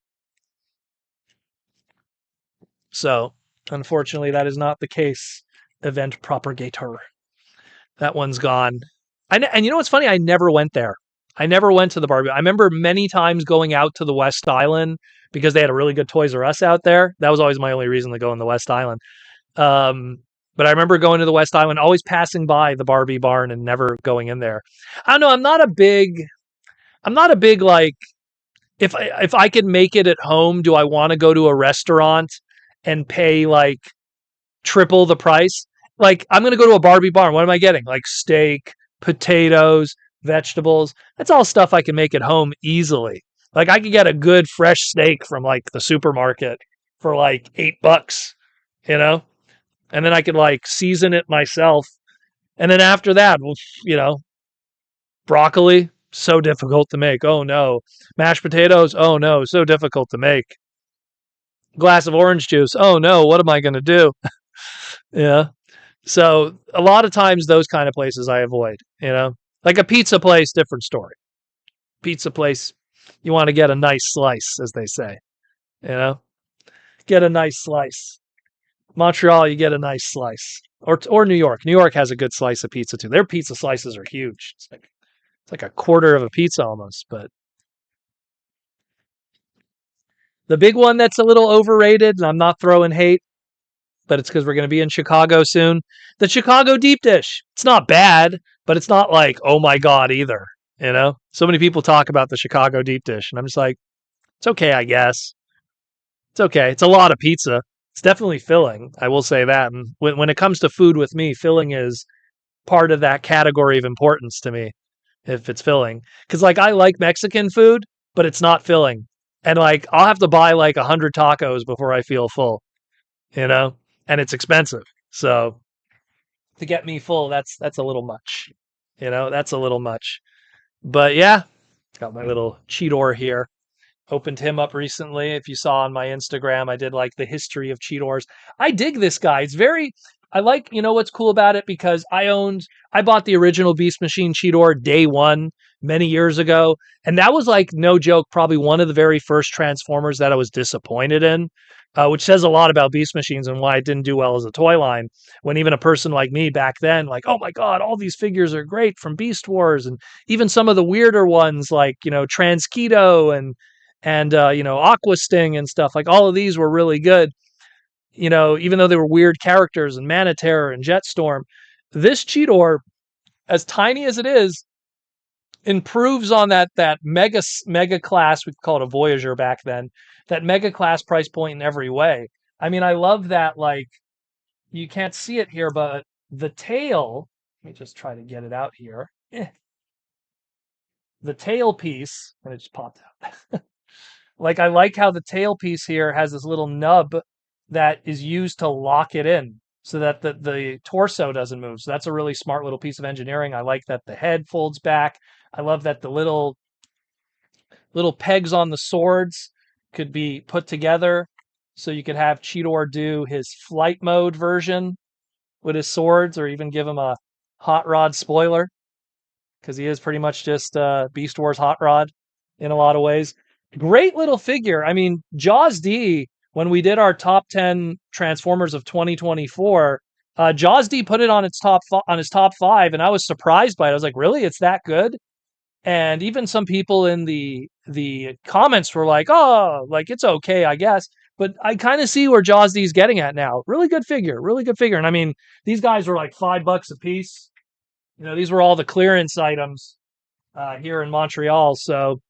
So, unfortunately, that is not the case. Event propagator. That one's gone. And you know what's funny? I never went there. I never went to the Barbie. I remember many times going out to the West Island because they had a really good Toys R Us out there. That was always my only reason to go in the West Island. But I remember going to the West Island, always passing by the Barbie Barn and never going in there. I don't know. I'm not a big like, if I could make it at home, do I want to go to a restaurant and pay like triple the price? Like, I'm going to go to a Barbie Barn. What am I getting? Like steak, potatoes, vegetables. That's all stuff I can make at home easily. Like, I could get a good fresh steak from like the supermarket for like $8, you know? And then I could like season it myself. And then after that, well, broccoli, so difficult to make. Oh no. Mashed potatoes, oh no, so difficult to make. Glass of orange juice, oh no, what am I going to do? Yeah. So a lot of times those kind of places I avoid. Like a pizza place, different story. Pizza place, you want to get a nice slice, as they say, you know, get a nice slice. Montreal, you get a nice slice. Or New York. New York has a good slice of pizza too. Their pizza slices are huge. It's like a quarter of a pizza almost. But the big one that's a little overrated, and I'm not throwing hate, but it's because we're going to be in Chicago soon. The Chicago deep dish. It's not bad, but it's not like, oh my God, either. So many people talk about the Chicago deep dish, and I'm just like, it's okay, I guess. It's okay. It's a lot of pizza. It's definitely filling. I will say that. And when it comes to food with me, filling is part of that category of importance to me, if it's filling. Because, like, I like Mexican food, but it's not filling. And, like, I'll have to buy, like, 100 tacos before I feel full, and it's expensive. So to get me full, that's a little much. That's a little much. But yeah, got my little Cheetor here. Opened him up recently. If you saw on my Instagram, I did like the history of Cheetors. I dig this guy. I like, what's cool about it, because I bought the original Beast Machine Cheetor day one many years ago. And that was like, no joke, probably one of the very first Transformers that I was disappointed in, which says a lot about Beast Machines and why it didn't do well as a toy line. When even a person like me back then, like, oh my God, all these figures are great from Beast Wars. And even some of the weirder ones like, Transketo and Aqua Sting and stuff, like all of these were really good, even though they were weird characters, and Maniterror and Jetstorm. This Cheetor, as tiny as it is, improves on that mega class. We called it a Voyager back then, that mega class price point in every way. I mean, I love that, like, you can't see it here, but the tail, let me just try to get it out here. The tail piece, and it just popped out. Like, I like how the tail piece here has this little nub that is used to lock it in so that the torso doesn't move. So that's a really smart little piece of engineering. I like that the head folds back. I love that the little pegs on the swords could be put together so you could have Cheetor do his flight mode version with his swords, or even give him a Hot Rod spoiler, because he is pretty much just Beast Wars Hot Rod in a lot of ways. Great little figure. I mean, Jaws D, when we did our top 10 Transformers of 2024, Jaws D put it on his top 5, and I was surprised by it. I was like, really? It's that good? And even some people in the comments were like, oh, like, it's okay, I guess. But I kind of see where Jawsdy's getting at now. Really good figure, really good figure. And I mean, these guys were like $5 a piece. These were all the clearance items here in Montreal. So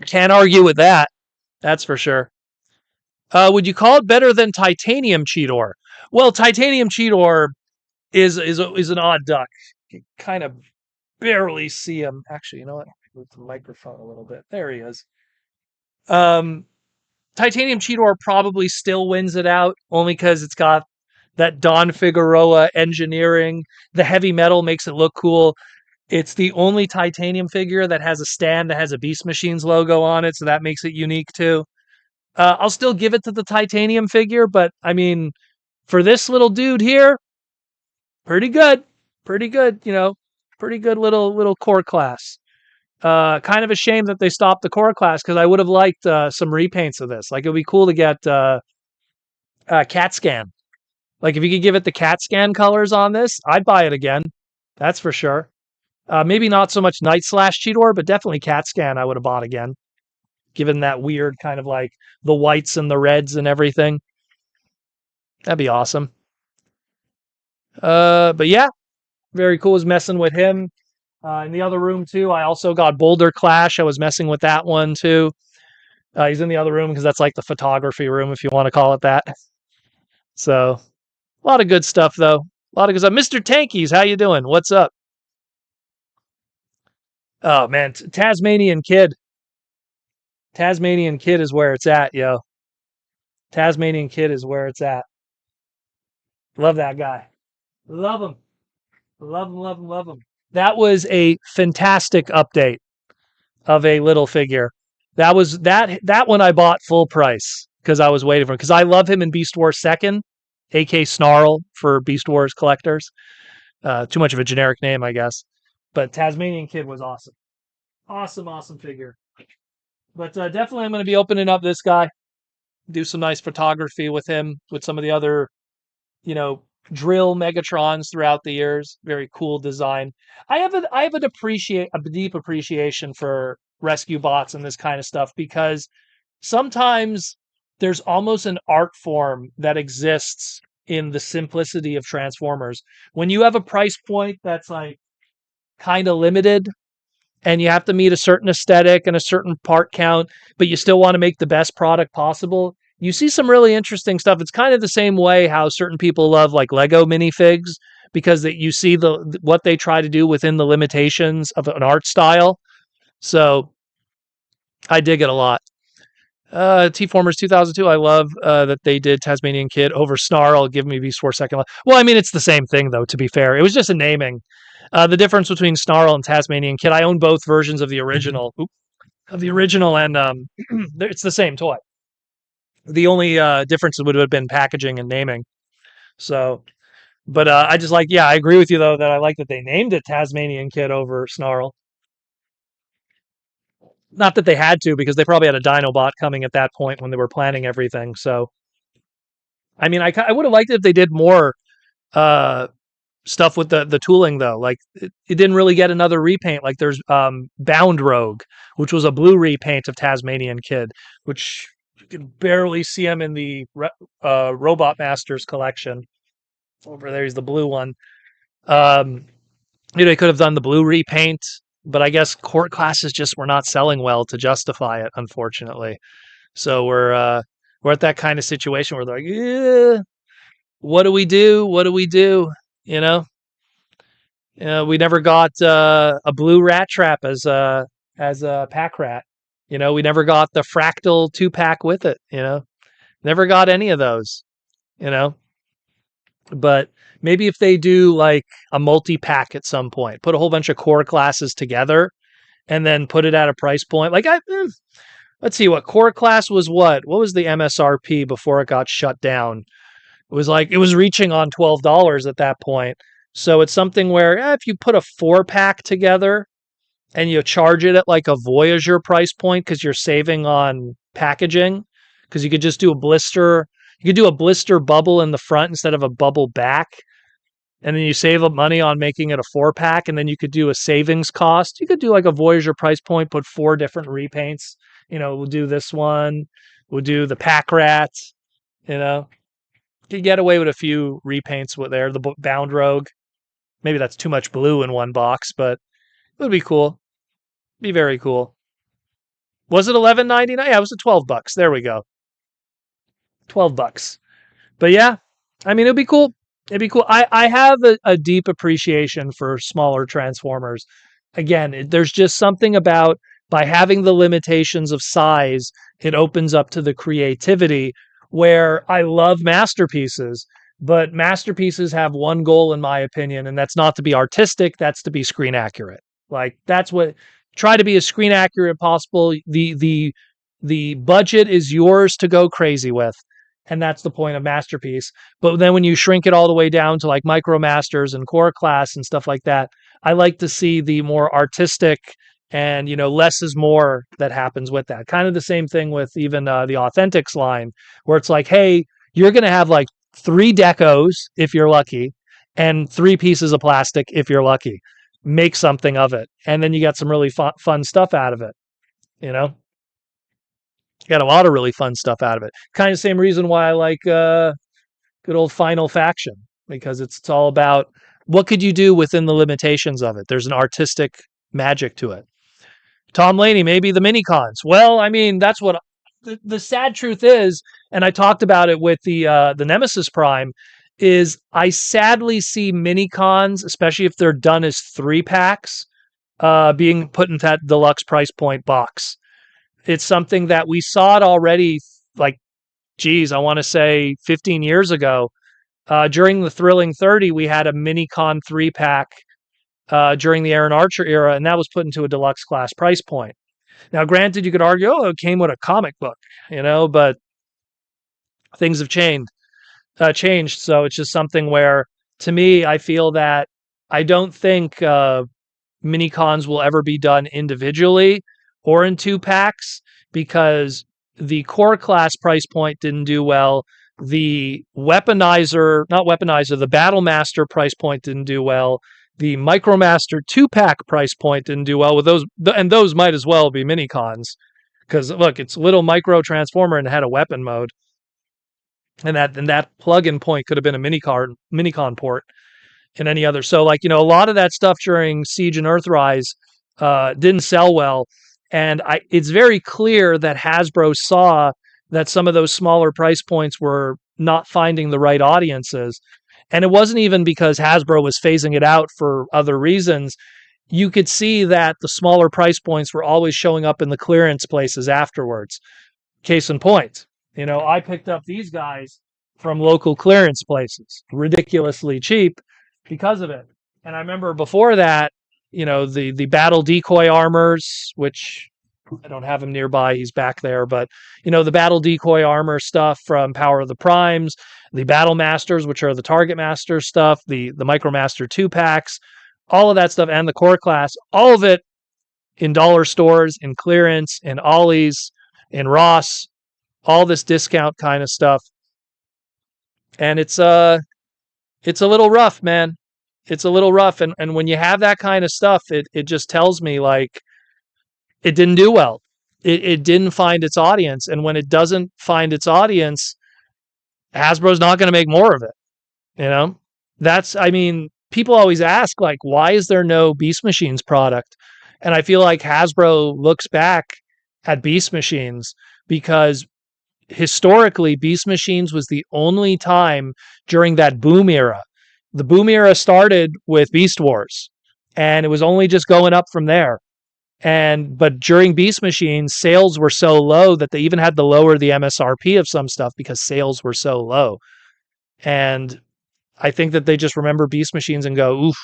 can't argue with that. That's for sure. Would you call it better than titanium Cheetor? Well, titanium Cheetor is an odd duck. You can kind of barely see him. Actually, you know what? Move the microphone a little bit. There he is. Titanium Cheetor probably still wins it out, only because it's got that Don Figueroa engineering. The heavy metal makes it look cool. It's the only titanium figure that has a stand that has a Beast Machines logo on it, so that makes it unique too. I'll still give it to the titanium figure, but I mean, for this little dude here, pretty good. Pretty good, pretty good little core class. Kind of a shame that they stopped the core class because I would have liked some repaints of this. Like, it would be cool to get CAT scan. Like, if you could give it the CAT scan colors on this, I'd buy it again. That's for sure. Maybe not so much Night Slash Cheetor, but definitely CAT scan I would have bought again. Given that weird kind of like the whites and the reds and everything. That'd be awesome. But yeah, very cool. Was messing with him. In the other room too, I also got Boulder Clash. I was messing with that one too. He's in the other room because that's like the photography room, if you want to call it that. So, a lot of good stuff though. A lot of good stuff. Mr. Tankies, how you doing? What's up? Oh man, Tasmanian Kid. Tasmanian Kid is where it's at, yo. Tasmanian Kid is where it's at. Love that guy. Love him. Love him, love him, love him. That was a fantastic update of a little figure. That was that one I bought full price because I was waiting for him. Because I love him in Beast Wars 2nd, AK Snarl for Beast Wars collectors. Too much of a generic name, I guess. But Tasmanian Kid was awesome. Awesome figure. But definitely I'm going to be opening up this guy. Do some nice photography with him, with some of the other, drill Megatrons throughout the years. Very cool design. I have a deep appreciation for rescue bots and this kind of stuff because sometimes there's almost an art form that exists in the simplicity of Transformers. When you have a price point that's like kind of limited and you have to meet a certain aesthetic and a certain part count, but you still want to make the best product possible, you see some really interesting stuff. It's kind of the same way how certain people love like Lego minifigs because that you see what they try to do within the limitations of an art style. So I dig it a lot. T-Formers 2002, I love that they did Tasmanian Kid over Snarl. Give me Beast Wars 2nd. Well, I mean, it's the same thing, though, to be fair. It was just a naming. The difference between Snarl and Tasmanian Kid, I own both versions of the original. And it's the same toy. The only difference would have been packaging and naming. So, but I just like, I agree with you, though, that I like that they named it Tasmanian Kid over Snarl. Not that they had to, because they probably had a Dinobot coming at that point when they were planning everything. So, I mean, I would have liked it if they did more stuff with the tooling, though. Like, it didn't really get another repaint. Like, there's Bound Rogue, which was a blue repaint of Tasmanian Kid, which you can barely see him in the Robot Masters collection. Over there, he's the blue one. They could have done the blue repaint, but I guess court classes just were not selling well to justify it, unfortunately. So we're at that kind of situation where they're like, yeah, what do we do? What do we do? We never got a blue rat trap as a pack rat. We never got the fractal 2-pack with it. Never got any of those. But maybe if they do like a multi-pack at some point, put a whole bunch of core classes together and then put it at a price point. Like, let's see, what core class was what? What was the MSRP before it got shut down? It was reaching on $12 at that point. So it's something where if you put a 4-pack together and you charge it at like a Voyager price point because you're saving on packaging, because you could just do a blister. You could do a blister bubble in the front instead of a bubble back. And then you save up money on making it a 4-pack. And then you could do a savings cost. You could do like a Voyager price point, put 4 different repaints. We'll do this one, We'll do the Pack Rat, you know. Could get away with a few repaints with there. The Bound Rogue. Maybe that's too much blue in one box, but it would be cool. Be very cool. Was it $11.99? Yeah, it was $12. There we go. $12. But yeah, I mean, it'd be cool. It'd be cool. I have a deep appreciation for smaller Transformers. Again, there's just something about by having the limitations of size, it opens up to the creativity where I love masterpieces, but masterpieces have one goal, in my opinion, and that's not to be artistic, that's to be screen accurate. Like that's what try to be as screen accurate possible. The budget is yours to go crazy with. And that's the point of masterpiece. But then when you shrink it all the way down to like micromasters and core class and stuff like that, I like to see the more artistic and, less is more that happens with that. Kind of the same thing with even the Authentics line, where it's like, hey, you're going to have like 3 decos if you're lucky, and 3 pieces of plastic if you're lucky. Make something of it. And then you got some really fun stuff out of it, Got a lot of really fun stuff out of it. Kind of same reason why I like good old Final Faction, because it's all about what could you do within the limitations of it. There's an artistic magic to it. Tom Laney, maybe the mini cons. Well, I mean, that's what the sad truth is, and I talked about it with the Nemesis Prime, is I sadly see mini cons, especially if they're done as 3 packs, being put in that deluxe price point box. It's something that we saw it already, like, I want to say 15 years ago. During the Thrilling 30, we had a Minicon 3-pack during the Aaron Archer era, and that was put into a deluxe class price point. Now, granted, you could argue, it came with a comic book, but things have changed. So it's just something where, to me, I feel that I don't think Minicons will ever be done individually or in 2 packs, because the core class price point didn't do well. The the Battle Master price point didn't do well. The Micromaster 2-pack price point didn't do well with those, and those might as well be Minicons, because look, it's a little micro transformer and it had a weapon mode, and that plug-in point could have been a Minicon port in any other. So, like, a lot of that stuff during Siege and Earthrise didn't sell well. And it's very clear that Hasbro saw that some of those smaller price points were not finding the right audiences. And it wasn't even because Hasbro was phasing it out for other reasons. You could see that the smaller price points were always showing up in the clearance places afterwards. Case in point, I picked up these guys from local clearance places, ridiculously cheap because of it. And I remember before that, the battle decoy armors, which I don't have him nearby, he's back there, but the battle decoy armor stuff from Power of the Primes, the Battle Masters, which are the Target Master stuff, the Micromaster 2-packs, all of that stuff, and the core class, all of it in dollar stores, in clearance, in Ollie's, in Ross, all this discount kind of stuff. And it's a little rough, man. It's a little rough. And when you have that kind of stuff, it just tells me, like, it didn't do well. It didn't find its audience. And when it doesn't find its audience, Hasbro's not going to make more of it. People always ask, like, why is there no Beast Machines product? And I feel like Hasbro looks back at Beast Machines because historically, Beast Machines was the only time during that boom era. The boom era started with Beast Wars, and it was only just going up from there. But during Beast Machines, sales were so low that they even had to lower the MSRP of some stuff because sales were so low. And I think that they just remember Beast Machines and go, oof,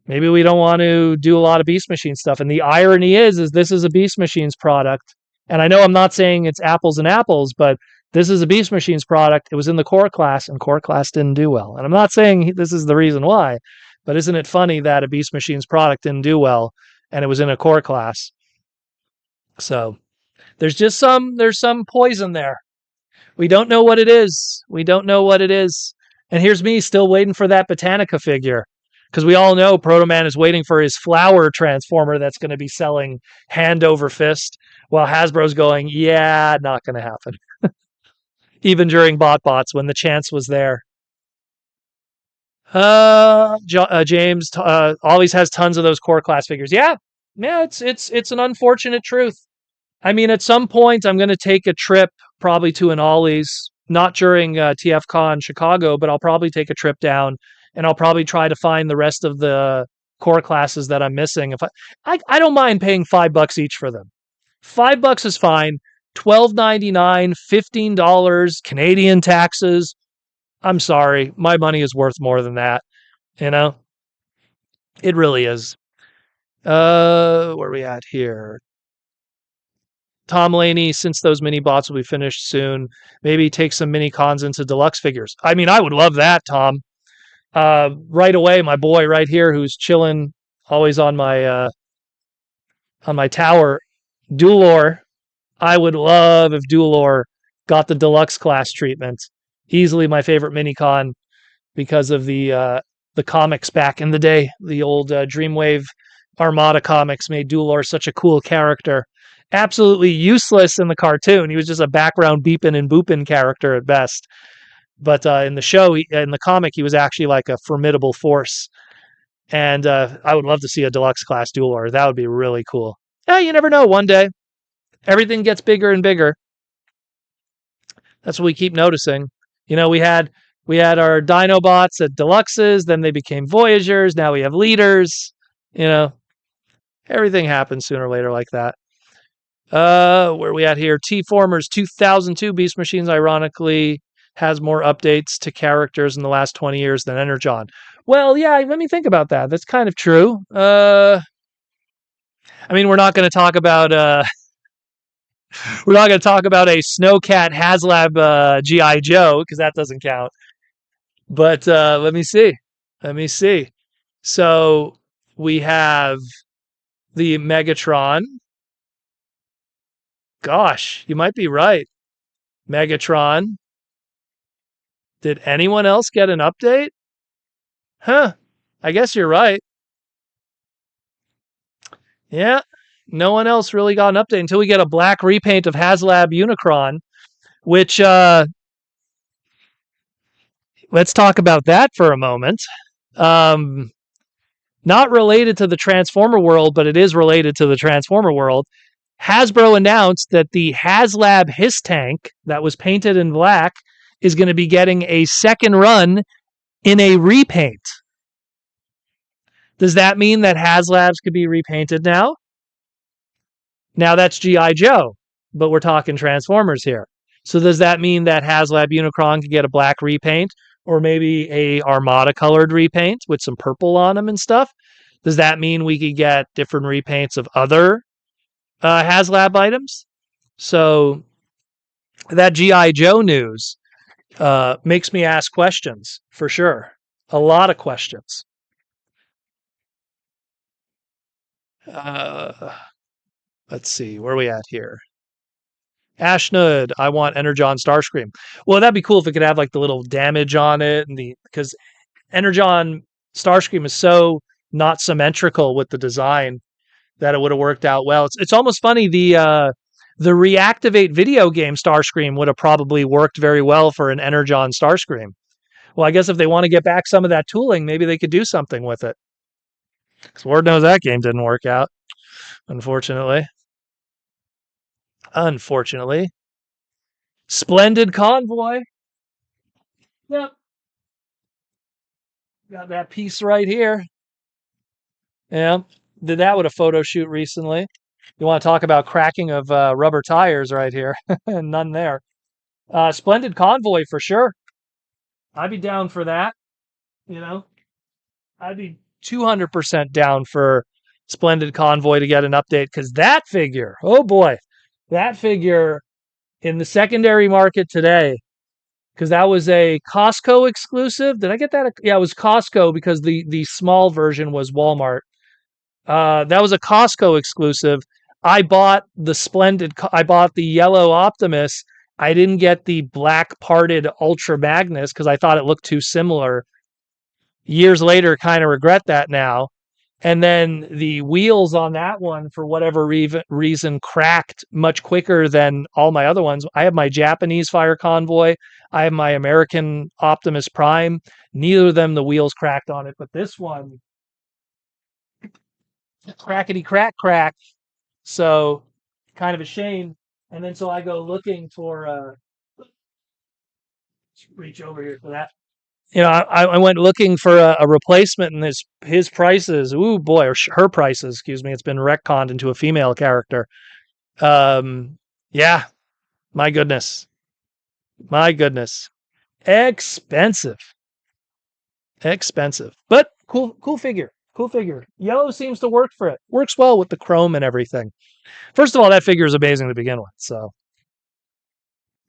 maybe we don't want to do a lot of Beast Machine stuff. And the irony is this is a Beast Machines product. And I know I'm not saying it's apples and apples, but this is a Beast Machines product. It was in the core class, and core class didn't do well. And I'm not saying this is the reason why, but isn't it funny that a Beast Machines product didn't do well, and it was in a core class? So there's some poison there. We don't know what it is. And here's me still waiting for that Botanica figure, because we all know Proto Man is waiting for his flower transformer that's going to be selling hand over fist. While Hasbro's going, yeah, not going to happen. Even during BotBots when the chance was there. James always has tons of those core class figures. Yeah, it's an unfortunate truth. I mean, at some point, I'm going to take a trip probably to an Ollie's, not during TFCon Chicago, but I'll probably take a trip down and I'll probably try to find the rest of the core classes that I'm missing. If I don't mind paying $5 each for them. $5 is fine. $12.99, $15, Canadian taxes. I'm sorry, my money is worth more than that. You know, it really is. Where are we at here? Tom Laney, since those mini bots will be finished soon, maybe take some mini cons into deluxe figures. I mean, I would love that, Tom. Right away, my boy right here, who's chilling, always on my tower, Duelor. I would love if Duelor got the deluxe class treatment. Easily my favorite mini con because of the comics back in the day. The old Dreamwave Armada comics made Duelor such a cool character. Absolutely useless in the cartoon. He was just a background beeping and booping character at best. But in the show, in the comic, he was actually like a formidable force. And I would love to see a deluxe class Duelor. That would be really cool. Yeah, you never know. One day, everything gets bigger and bigger. That's what we keep noticing. You know, we had our Dinobots at deluxes, then they became Voyagers. Now we have leaders. You know, everything happens sooner or later like that. Where are we at here? T-Formers 2002 Beast Machines, ironically, has more updates to characters in the last 20 years than Energon. Well, yeah, let me think about that. That's kind of true. I mean, we're not going to talk about a Snowcat HasLab G.I. Joe, because that doesn't count. But let me see. So we have the Megatron. Gosh, you might be right. Megatron. Did anyone else get an update? Huh. I guess you're right. Yeah. No one else really got an update until we get a black repaint of HasLab Unicron, which let's talk about that for a moment. Not related to the Transformer world, but it is related to the Transformer world. Hasbro announced that the HasLab Hiss Tank that was painted in black is going to be getting a second run in a repaint. Does that mean that HasLabs could be repainted now? Now that's G.I. Joe, but we're talking Transformers here. So does that mean that HasLab Unicron could get a black repaint or maybe a Armada colored repaint with some purple on them and stuff? Does that mean we could get different repaints of other HasLab items? So that G.I. Joe news makes me ask questions, for sure. A lot of questions. Let's see, where are we at here? Ashnud, I want Energon Starscream. Well, that'd be cool if it could have like the little damage on it, and because Energon Starscream is so not symmetrical with the design that it would have worked out well. It's almost funny. The Reactivate video game Starscream would have probably worked very well for an Energon Starscream. Well, I guess if they want to get back some of that tooling, maybe they could do something with it. Because Lord knows that game didn't work out, unfortunately. Splendid Convoy. Yep. Got that piece right here. Yeah. Did that with a photo shoot recently. You want to talk about cracking of rubber tires right here. None there. Splendid Convoy for sure. I'd be down for that. You know, I'd be 200% down for Splendid Convoy to get an update because that figure, oh boy, that figure in the secondary market today, because that was a Costco exclusive. Did I get that? Yeah, it was Costco because the small version was Walmart. That was a Costco exclusive. I bought the yellow Optimus. I didn't get the black parted Ultra Magnus because I thought it looked too similar. Years later, kind of regret that now. And then the wheels on that one, for whatever reason, cracked much quicker than all my other ones. I have my Japanese Fire Convoy. I have my American Optimus Prime. Neither of them, the wheels cracked on it. But this one, crackety crack crack. So kind of a shame. And then so I go looking for, reach over here for that. I went looking for a replacement, and his prices, ooh boy, or her prices, excuse me. It's been retconned into a female character. Yeah, my goodness, expensive, but cool figure, Yellow seems to work for it. Works well with the chrome and everything. First of all, that figure is amazing to begin with. So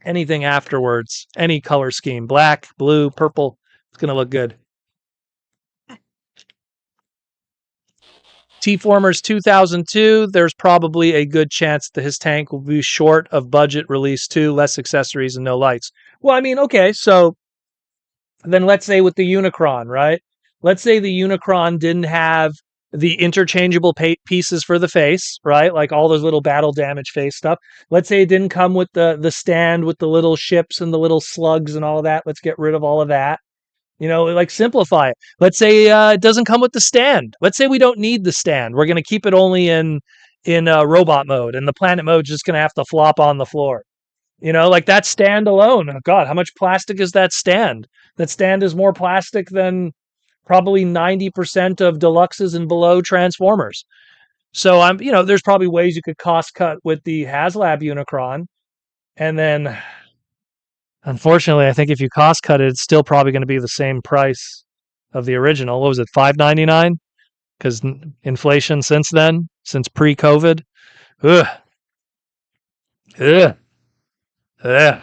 anything afterwards, any color scheme, black, blue, purple, it's gonna look good. T-Formers 2002, there's probably a good chance that his tank will be short of budget release 2, less accessories and no lights. Well, I mean, okay, so then let's say with the Unicron, right? Let's say the Unicron didn't have the interchangeable pieces for the face, right? Like all those little battle damage face stuff. Let's say it didn't come with the stand with the little ships and the little slugs and all of that. Let's get rid of all of that. Like simplify it. Let's say it doesn't come with the stand. Let's say we don't need the stand. We're going to keep it only in robot mode, and the planet mode is just going to have to flop on the floor. Like that stand alone. Oh God, how much plastic is that stand? That stand is more plastic than probably 90% of deluxes and below Transformers. So there's probably ways you could cost cut with the HasLab Unicron, and then unfortunately, I think if you cost cut it, it's still probably going to be the same price of the original. What was it, $5.99? Because inflation since then, since pre-COVID. Ugh. Ugh. Ugh.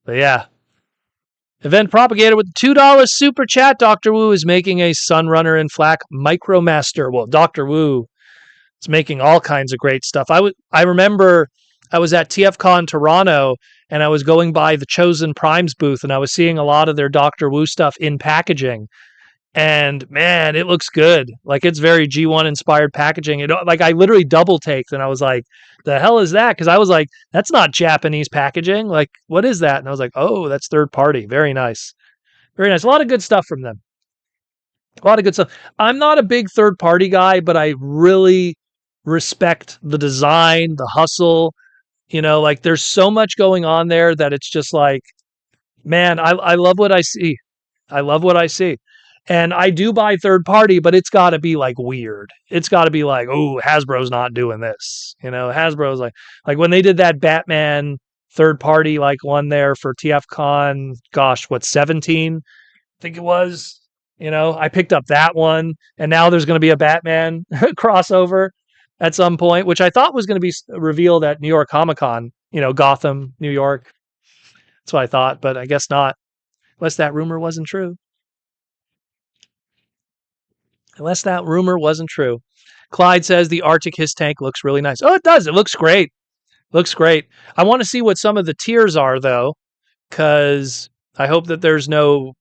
But yeah. Event propagator with the $2 super chat. Dr. Wu is making a Sunrunner and Flak Micromaster. Well, Dr. Wu is making all kinds of great stuff. I remember I was at TFCon Toronto, and I was going by the Chosen Primes booth, and I was seeing a lot of their Dr. Wu stuff in packaging. And man, it looks good. Like it's very G1 inspired packaging. Like I literally double taked, and I was like, the hell is that? Because I was like, that's not Japanese packaging. Like, what is that? And I was like, oh, that's third party. Very nice. Very nice. A lot of good stuff from them. A lot of good stuff. I'm not a big third party guy, but I really respect the design, the hustle. Like there's so much going on there that it's just like, man, I love what I see. I love what I see. And I do buy third party, but it's got to be like weird. It's got to be like, oh, Hasbro's not doing this. Hasbro's like when they did that Batman third party like one there for TFCon, gosh, 17? I think it was. I picked up that one, and now there's going to be a Batman crossover at some point, which I thought was going to be revealed at New York Comic Con, Gotham, New York. That's what I thought, but I guess not, unless that rumor wasn't true. Clyde says the Arctic Hiss tank looks really nice. Oh, it does. It looks great. I want to see what some of the tiers are, though, because I hope that there's no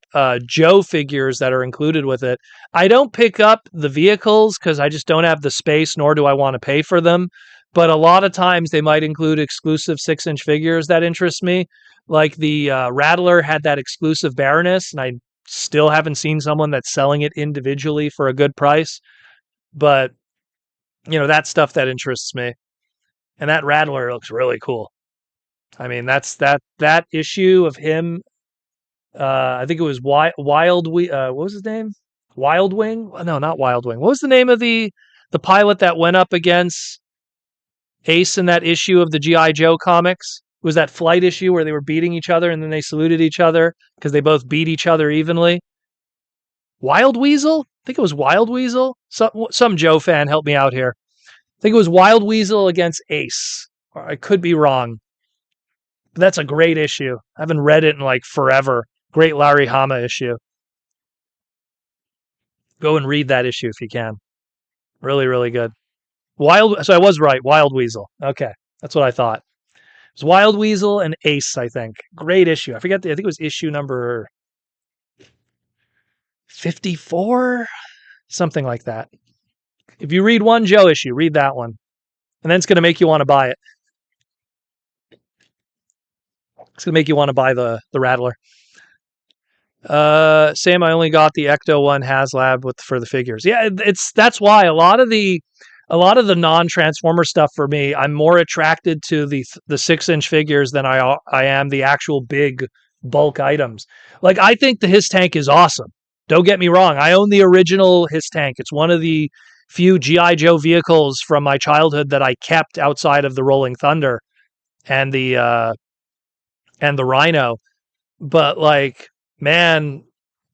Joe figures that are included with it. I don't pick up the vehicles because I just don't have the space, nor do I want to pay for them. But a lot of times they might include exclusive 6-inch figures that interest me. Like the Rattler had that exclusive Baroness, and I still haven't seen someone that's selling it individually for a good price. But, that's stuff that interests me. And that Rattler looks really cool. I mean, that's that issue of him. I think it was what was his name? Wild Wing? No, not Wild Wing. What was the name of the pilot that went up against Ace in that issue of the G.I. Joe comics? It was that flight issue where they were beating each other and then they saluted each other because they both beat each other evenly. Wild Weasel? I think it was Wild Weasel. Some Joe fan help me out here. I think it was Wild Weasel against Ace. Or I could be wrong. But that's a great issue. I haven't read it in like forever. Great Larry Hama issue. Go and read that issue if you can. Really, really good. So I was right. Wild Weasel. Okay. That's what I thought. It was Wild Weasel and Ace, I think. Great issue. I think it was issue number 54? Something like that. If you read one Joe issue, read that one. And then it's going to make you want to buy it. It's going to make you want to buy the Rattler. Sam, I only got the Ecto one HasLab for the figures. Yeah, that's why a lot of the non-Transformer stuff for me, I'm more attracted to the 6-inch figures than I am the actual big bulk items. Like, I think the His Tank is awesome. Don't get me wrong. I own the original His Tank. It's one of the few G.I. Joe vehicles from my childhood that I kept outside of the Rolling Thunder and the Rhino. But like, man,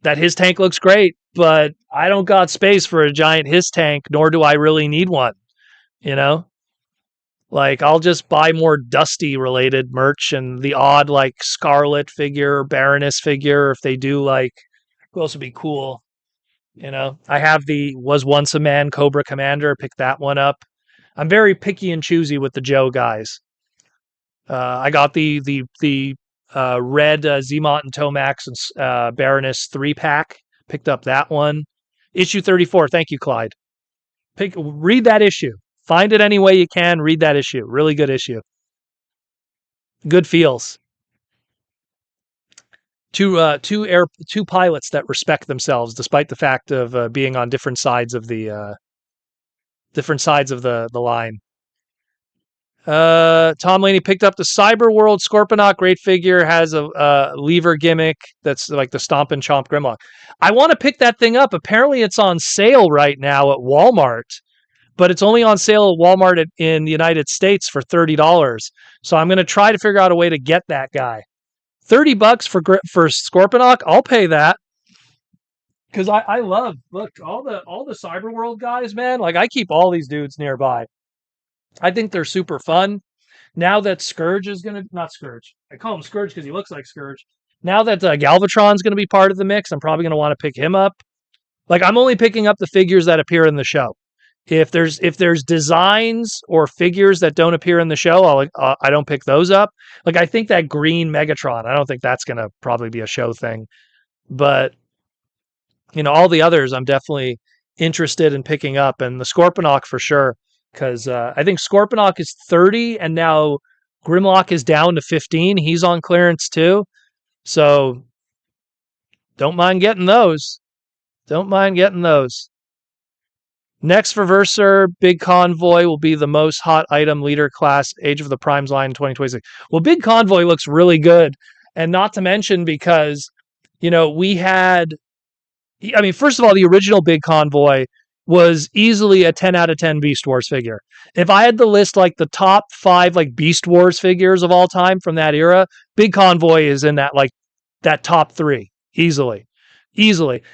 that His Tank looks great, but I don't got space for a giant His Tank, nor do I really need one, you know? Like, I'll just buy more Dusty related merch and the odd like Scarlet figure, Baroness figure if they do. Like, who else would be cool? You know, I have the Was Once a Man Cobra Commander, pick that one up. I'm very picky and choosy with the Joe guys. I got the red Zemont and Tomax and Baroness 3-pack. Picked up that one. Issue 34. Thank you, Clyde. Read that issue. Find it any way you can. Read that issue. Really good issue. Good feels. Two pilots that respect themselves, despite the fact of being on different sides of the line. Tom Laney picked up the Cyber World Scorponok. Great figure. Has a lever gimmick that's like the Stomp and Chomp Grimlock. I want to pick that thing up. Apparently, it's on sale right now at Walmart, but it's only on sale at Walmart in the United States for $30. So I'm going to try to figure out a way to get that guy. $30 for Scorponok. I'll pay that. Because I love, look, all the Cyber World guys, man. Like, I keep all these dudes nearby. I think they're super fun. Now that Scourge is not Scourge. I call him Scourge because he looks like Scourge. Now that Galvatron's going to be part of the mix, I'm probably going to want to pick him up. Like, I'm only picking up the figures that appear in the show. If there's designs or figures that don't appear in the show, I don't pick those up. Like, I think that green Megatron, I don't think that's going to probably be a show thing. But, you know, all the others I'm definitely interested in picking up. And the Scorponok for sure. Because I think Scorponok is 30 and now Grimlock is down to 15. He's on clearance too. So don't mind getting those. Next for Verser, Big Convoy will be the most hot item leader class Age of the Primes line in 2026. Well, Big Convoy looks really good. And not to mention because, you know, first of all, the original Big Convoy was easily a 10 out of 10 Beast Wars figure. If I had to list like the top 5 like Beast Wars figures of all time from that era, Big Convoy is in that top 3 easily.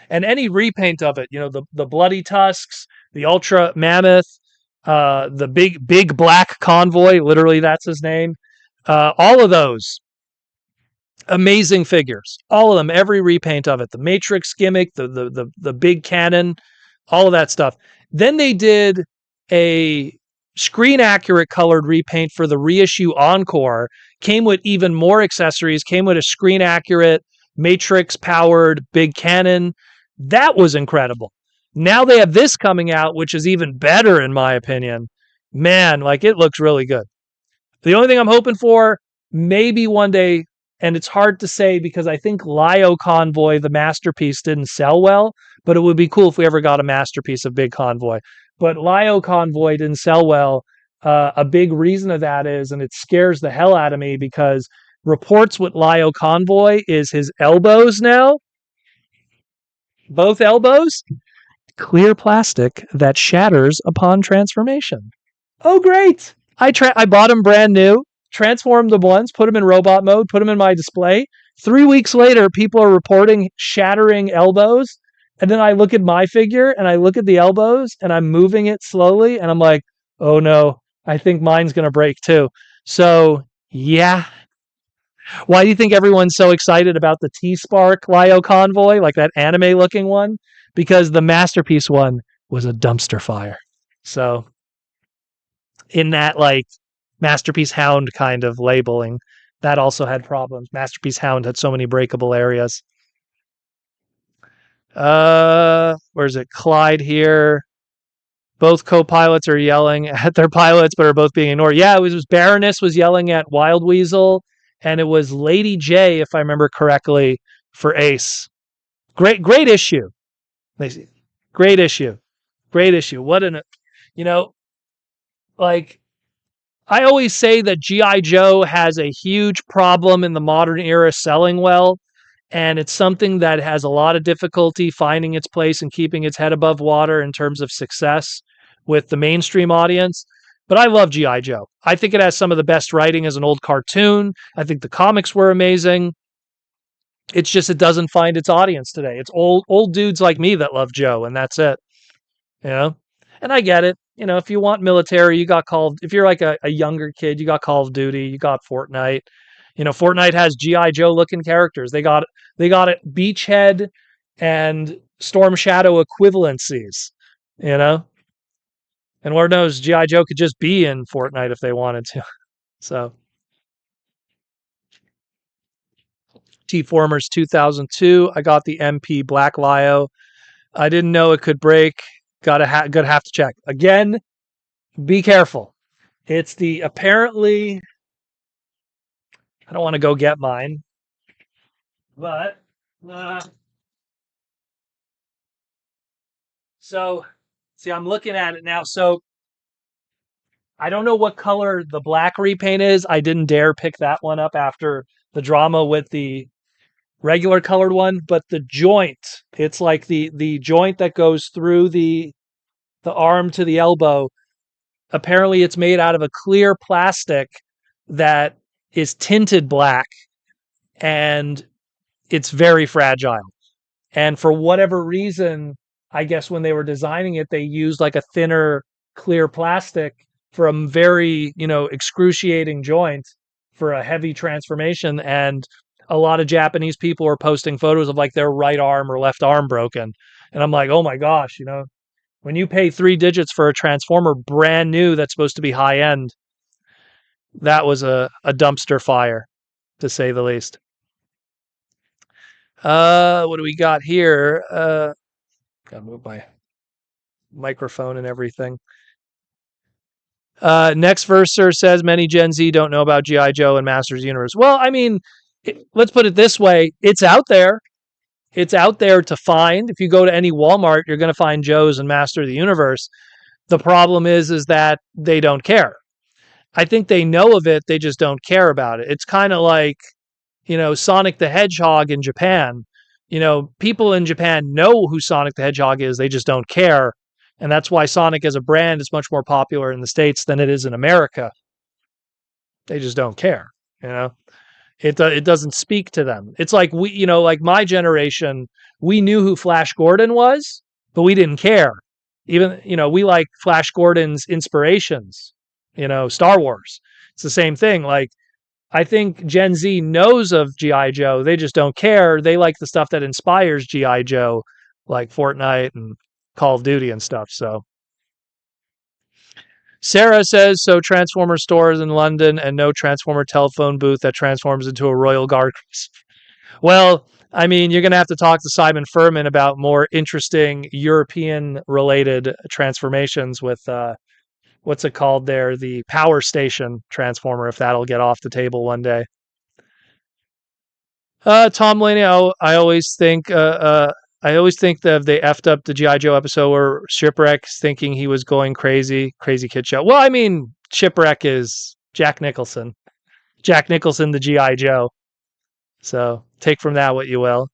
And any repaint of it, you know, the Bloody Tusks, the Ultra Mammoth, the big black Convoy, literally that's his name. All of those amazing figures, all of them, every repaint of it, the Matrix gimmick, the big cannon, all of that stuff. Then they did a screen accurate colored repaint for the reissue Encore. Came with even more accessories. Came with a screen accurate Matrix powered big cannon. That was incredible. Now they have this coming out, which is even better in my opinion. Man, like, it looks really good. The only thing I'm hoping for, maybe one day, and it's hard to say because I think Lio Convoy, the masterpiece, didn't sell well, but it would be cool if we ever got a masterpiece of Big Convoy. But Lio Convoy didn't sell well. A big reason of that is, and it scares the hell out of me because reports with Lio Convoy is his elbows now, both elbows, clear plastic that shatters upon transformation. Oh, great. I bought them brand new. Transformed them once, put them in robot mode, put them in my display. 3 weeks later, people are reporting shattering elbows. And then I look at my figure and I look at the elbows and I'm moving it slowly. And I'm like, oh no, I think mine's going to break too. So yeah. Why do you think everyone's so excited about the T-Spark Lio Convoy, like that anime looking one? Because the masterpiece one was a dumpster fire. So in that like Masterpiece Hound kind of labeling, that also had problems. Masterpiece Hound had so many breakable areas. Where's it? Clyde here. Both co-pilots are yelling at their pilots, but are both being ignored. Yeah, it was Baroness was yelling at Wild Weasel, and it was Lady J, if I remember correctly, for Ace. Great issue. Great issue. Great issue. What an, you know, like I always say that G.I. Joe has a huge problem in the modern era selling well, and it's something that has a lot of difficulty finding its place and keeping its head above water in terms of success with the mainstream audience. But I love G.I. Joe. I think it has some of the best writing as an old cartoon. I think the comics were amazing. It's just it doesn't find its audience today. It's old dudes like me that love Joe, and that's it. You know? And I get it. If you want military, you got if you're like a younger kid, you got Call of Duty, you got Fortnite. Fortnite has G.I. Joe looking characters. They got it Beachhead and Storm Shadow equivalencies, you know? And Lord knows G.I. Joe could just be in Fortnite if they wanted to. So T-Formers 2002, I got the MP Black Lio. I didn't know it could break. Gonna have to check. Again, be careful. It's the apparently, I don't want to go get mine, but so see, I'm looking at it now. So I don't know what color the black repaint is. I didn't dare pick that one up after the drama with the regular colored one, but the joint, it's like the joint that goes through the arm to the elbow. Apparently it's made out of a clear plastic that is tinted black, and it's very fragile. And for whatever reason, I guess when they were designing it, they used like a thinner, clear plastic for a very, excruciating joint for a heavy transformation. And a lot of Japanese people were posting photos of like their right arm or left arm broken. And I'm like, oh my gosh, when you pay 3 digits for a transformer brand new that's supposed to be high end, that was a dumpster fire, to say the least. What do we got here? Gotta move my microphone and everything. Next verser says many Gen Z don't know about G.I. Joe and Masters of the Universe. Well, I mean, let's put it this way. It's out there. It's out there to find. If you go to any Walmart, you're going to find Joe's and Master of the Universe. The problem is that they don't care. I think they know of it. They just don't care about it. It's kind of like, Sonic the Hedgehog in Japan. People in Japan know who Sonic the Hedgehog is. They just don't care. And that's why Sonic as a brand is much more popular in the States than it is in America. They just don't care. It doesn't speak to them. It's like like my generation, we knew who Flash Gordon was, but we didn't care. Even, we like Flash Gordon's inspirations, Star Wars. It's the same thing. Like, I think Gen Z knows of G.I. Joe. They just don't care. They like the stuff that inspires G.I. Joe, like Fortnite and Call of Duty and stuff. So Sarah says, so Transformer stores in London and no Transformer telephone booth that transforms into a Royal Guard. Well, I mean, you're going to have to talk to Simon Furman about more interesting European-related transformations with, what's it called there? The Power Station Transformer, if that'll get off the table one day. Tom Laney, I always think that they effed up the G.I. Joe episode where Shipwreck's thinking he was going crazy kid show. Well, I mean, Shipwreck is Jack Nicholson. Jack Nicholson, the G.I. Joe. So take from that what you will.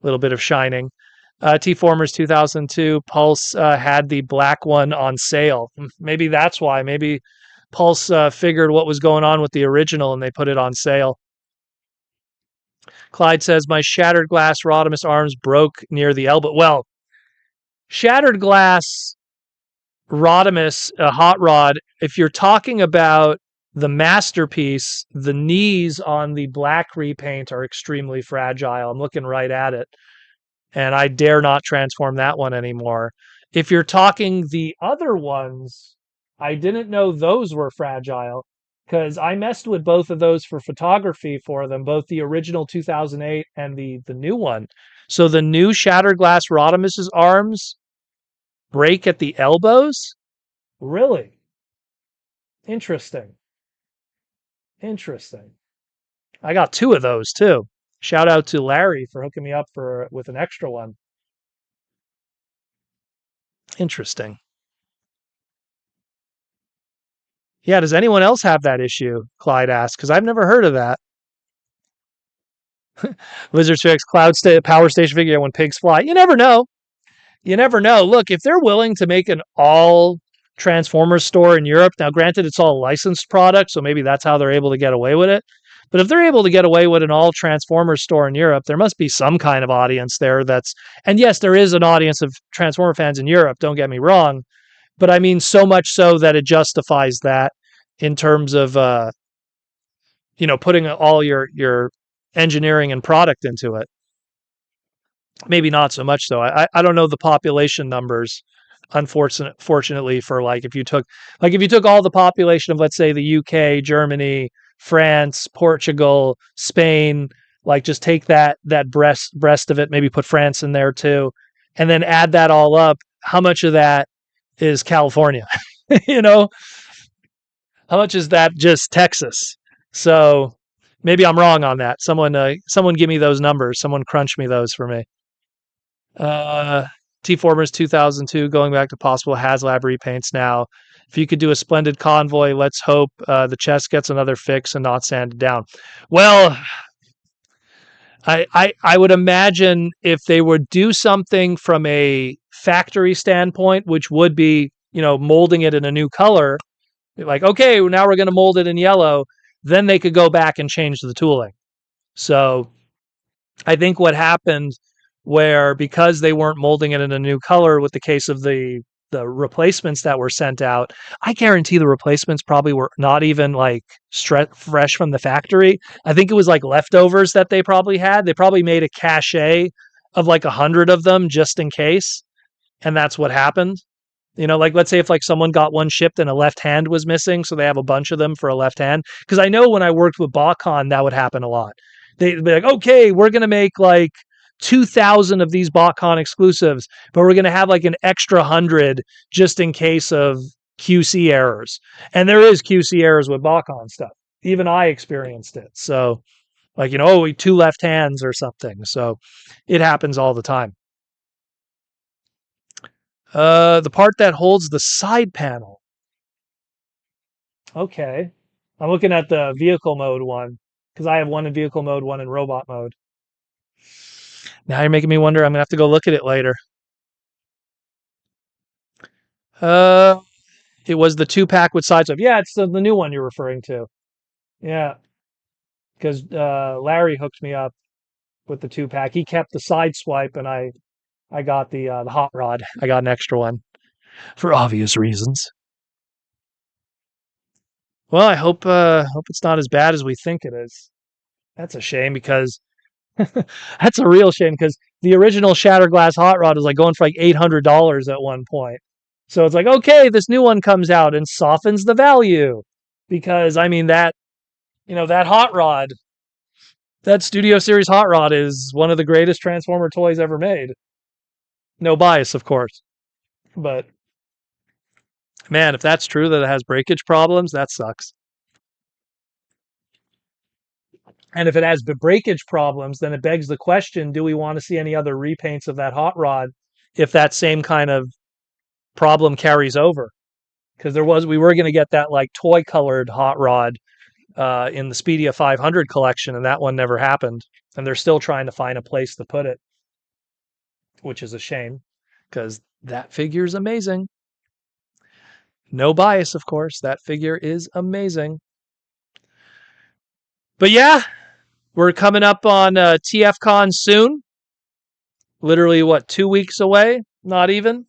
A little bit of Shining. T-Formers 2002, Pulse had the black one on sale. Maybe that's why. Maybe Pulse figured what was going on with the original and they put it on sale. Clyde says, my shattered glass Rodimus arms broke near the elbow. Well, shattered glass Rodimus, a hot rod, if you're talking about the masterpiece, the knees on the black repaint are extremely fragile. I'm looking right at it, and I dare not transform that one anymore. If you're talking the other ones, I didn't know those were fragile, because I messed with both of those for photography for them, both the original 2008 and the new one. So the new Shattered Glass Rodimus's arms, break at the elbows? Really? Interesting. Interesting. I got 2 of those too. Shout out to Larry for hooking me up with an extra one. Interesting. Yeah, does anyone else have that issue? Clyde asked, because I've never heard of that. Lizard Fix, Power Station figure when pigs fly. You never know. You never know. Look, if they're willing to make an all Transformers store in Europe, now granted it's all licensed product, so maybe that's how they're able to get away with it. But if they're able to get away with an all Transformers store in Europe, there must be some kind of audience there and yes, there is an audience of Transformer fans in Europe, don't get me wrong, but I mean so much so that it justifies that in terms of putting all your engineering and product into it. Maybe not so much though. I don't know the population numbers, unfortunately, for if you took all the population of, let's say, the UK, Germany, France, Portugal, Spain, just take that breast of it, maybe put France in there too, and then add that all up. How much of that is California? How much is that just Texas? So maybe I'm wrong on that. Someone give me those numbers. Someone crunch me those for me. T-Formers 2002, going back to possible HasLab repaints now. If you could do a splendid convoy, let's hope the chest gets another fix and not sanded down. Well, I would imagine if they would do something from a factory standpoint, which would be, molding it in a new color, okay, now we're going to mold it in yellow, then they could go back and change the tooling. So I think what happened because they weren't molding it in a new color with the case of the replacements that were sent out, I guarantee the replacements probably were not even fresh from the factory. I think it was leftovers that they probably had. They probably made a cache of 100 of them just in case. And that's what happened. Let's say if someone got one shipped and a left hand was missing, so they have a bunch of them for a left hand. Because I know when I worked with BotCon, that would happen a lot. They'd be okay, we're going to make 2,000 of these BotCon exclusives, but we're going to have an extra 100 just in case of QC errors. And there is QC errors with BotCon stuff. Even I experienced it. So 2 left hands or something. So it happens all the time. The part that holds the side panel. Okay. I'm looking at the vehicle mode one because I have one in vehicle mode, one in robot mode. Now you're making me wonder. I'm going to have to go look at it later. It was the 2-pack with side swipe. Yeah, it's the new one you're referring to. Yeah. Because Larry hooked me up with the 2-pack. He kept the side swipe, and I got the hot rod. I got an extra one for obvious reasons. Well, I hope it's not as bad as we think it is. That's a shame because that's a real shame because the original Shatterglass hot rod was going for $800 at one point. So it's okay, this new one comes out and softens the value because that hot rod, that Studio Series hot rod is one of the greatest Transformer toys ever made. No bias, of course. But man, if that's true that it has breakage problems, that sucks. And if it has breakage problems, then it begs the question, do we want to see any other repaints of that hot rod if that same kind of problem carries over? Because we were going to get that toy colored hot rod in the Speedia 500 collection, and that one never happened. And they're still trying to find a place to put it, which is a shame because that figure is amazing. No bias, of course. That figure is amazing. But yeah, we're coming up on TFCon soon. Literally, 2 weeks away? Not even.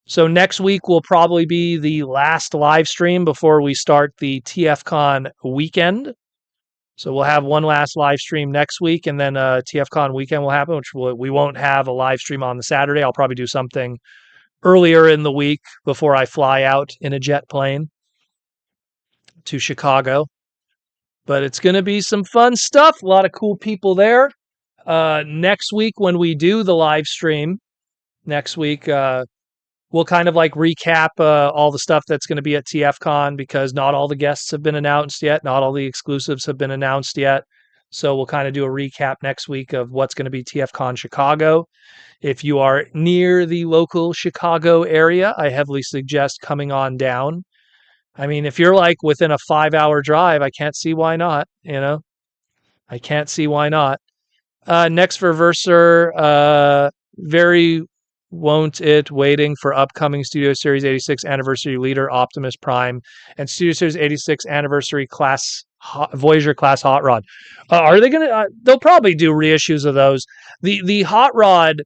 So next week will probably be the last live stream before we start the TFCon weekend. So we'll have one last live stream next week, and then TFCon weekend will happen, which we won't have a live stream on the Saturday. I'll probably do something earlier in the week before I fly out in a jet plane to Chicago. But it's going to be some fun stuff. A lot of cool people there. Next week when we do the live stream, next week we'll we'll kind of like recap all the stuff that's going to be at TFCon because not all the guests have been announced yet. Not all the exclusives have been announced yet. So we'll kind of do a recap next week of what's going to be TFCon Chicago. If you are near the local Chicago area, I heavily suggest coming on down. I mean, if you're like within a 5-hour drive, I can't see why not. I can't see why not. Next for Verser, very won't it waiting for upcoming Studio Series 86 anniversary leader Optimus Prime and Studio Series 86 anniversary class Voyager class hot rod. Are they gonna? They'll probably do reissues of those. The hot rod.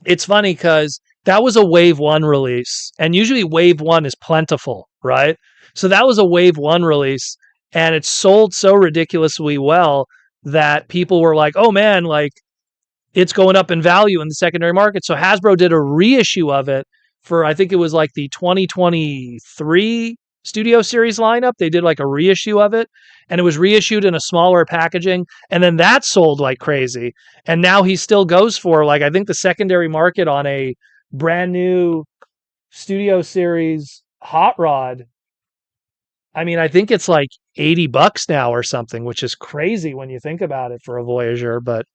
It's funny because that was a Wave 1 release, and usually Wave 1 is plentiful, right? So that was a Wave 1 release, and it sold so ridiculously well that people were like, oh man, like it's going up in value in the secondary market. So Hasbro did a reissue of it for, I think it was like the 2023 Studio Series lineup. They did like a reissue of it, and it was reissued in a smaller packaging, and then that sold like crazy. And now he still goes for like, I think the secondary market on a brand new Studio Series hot rod, I mean, I think it's like $80 now or something, which is crazy when you think about it for a Voyager, but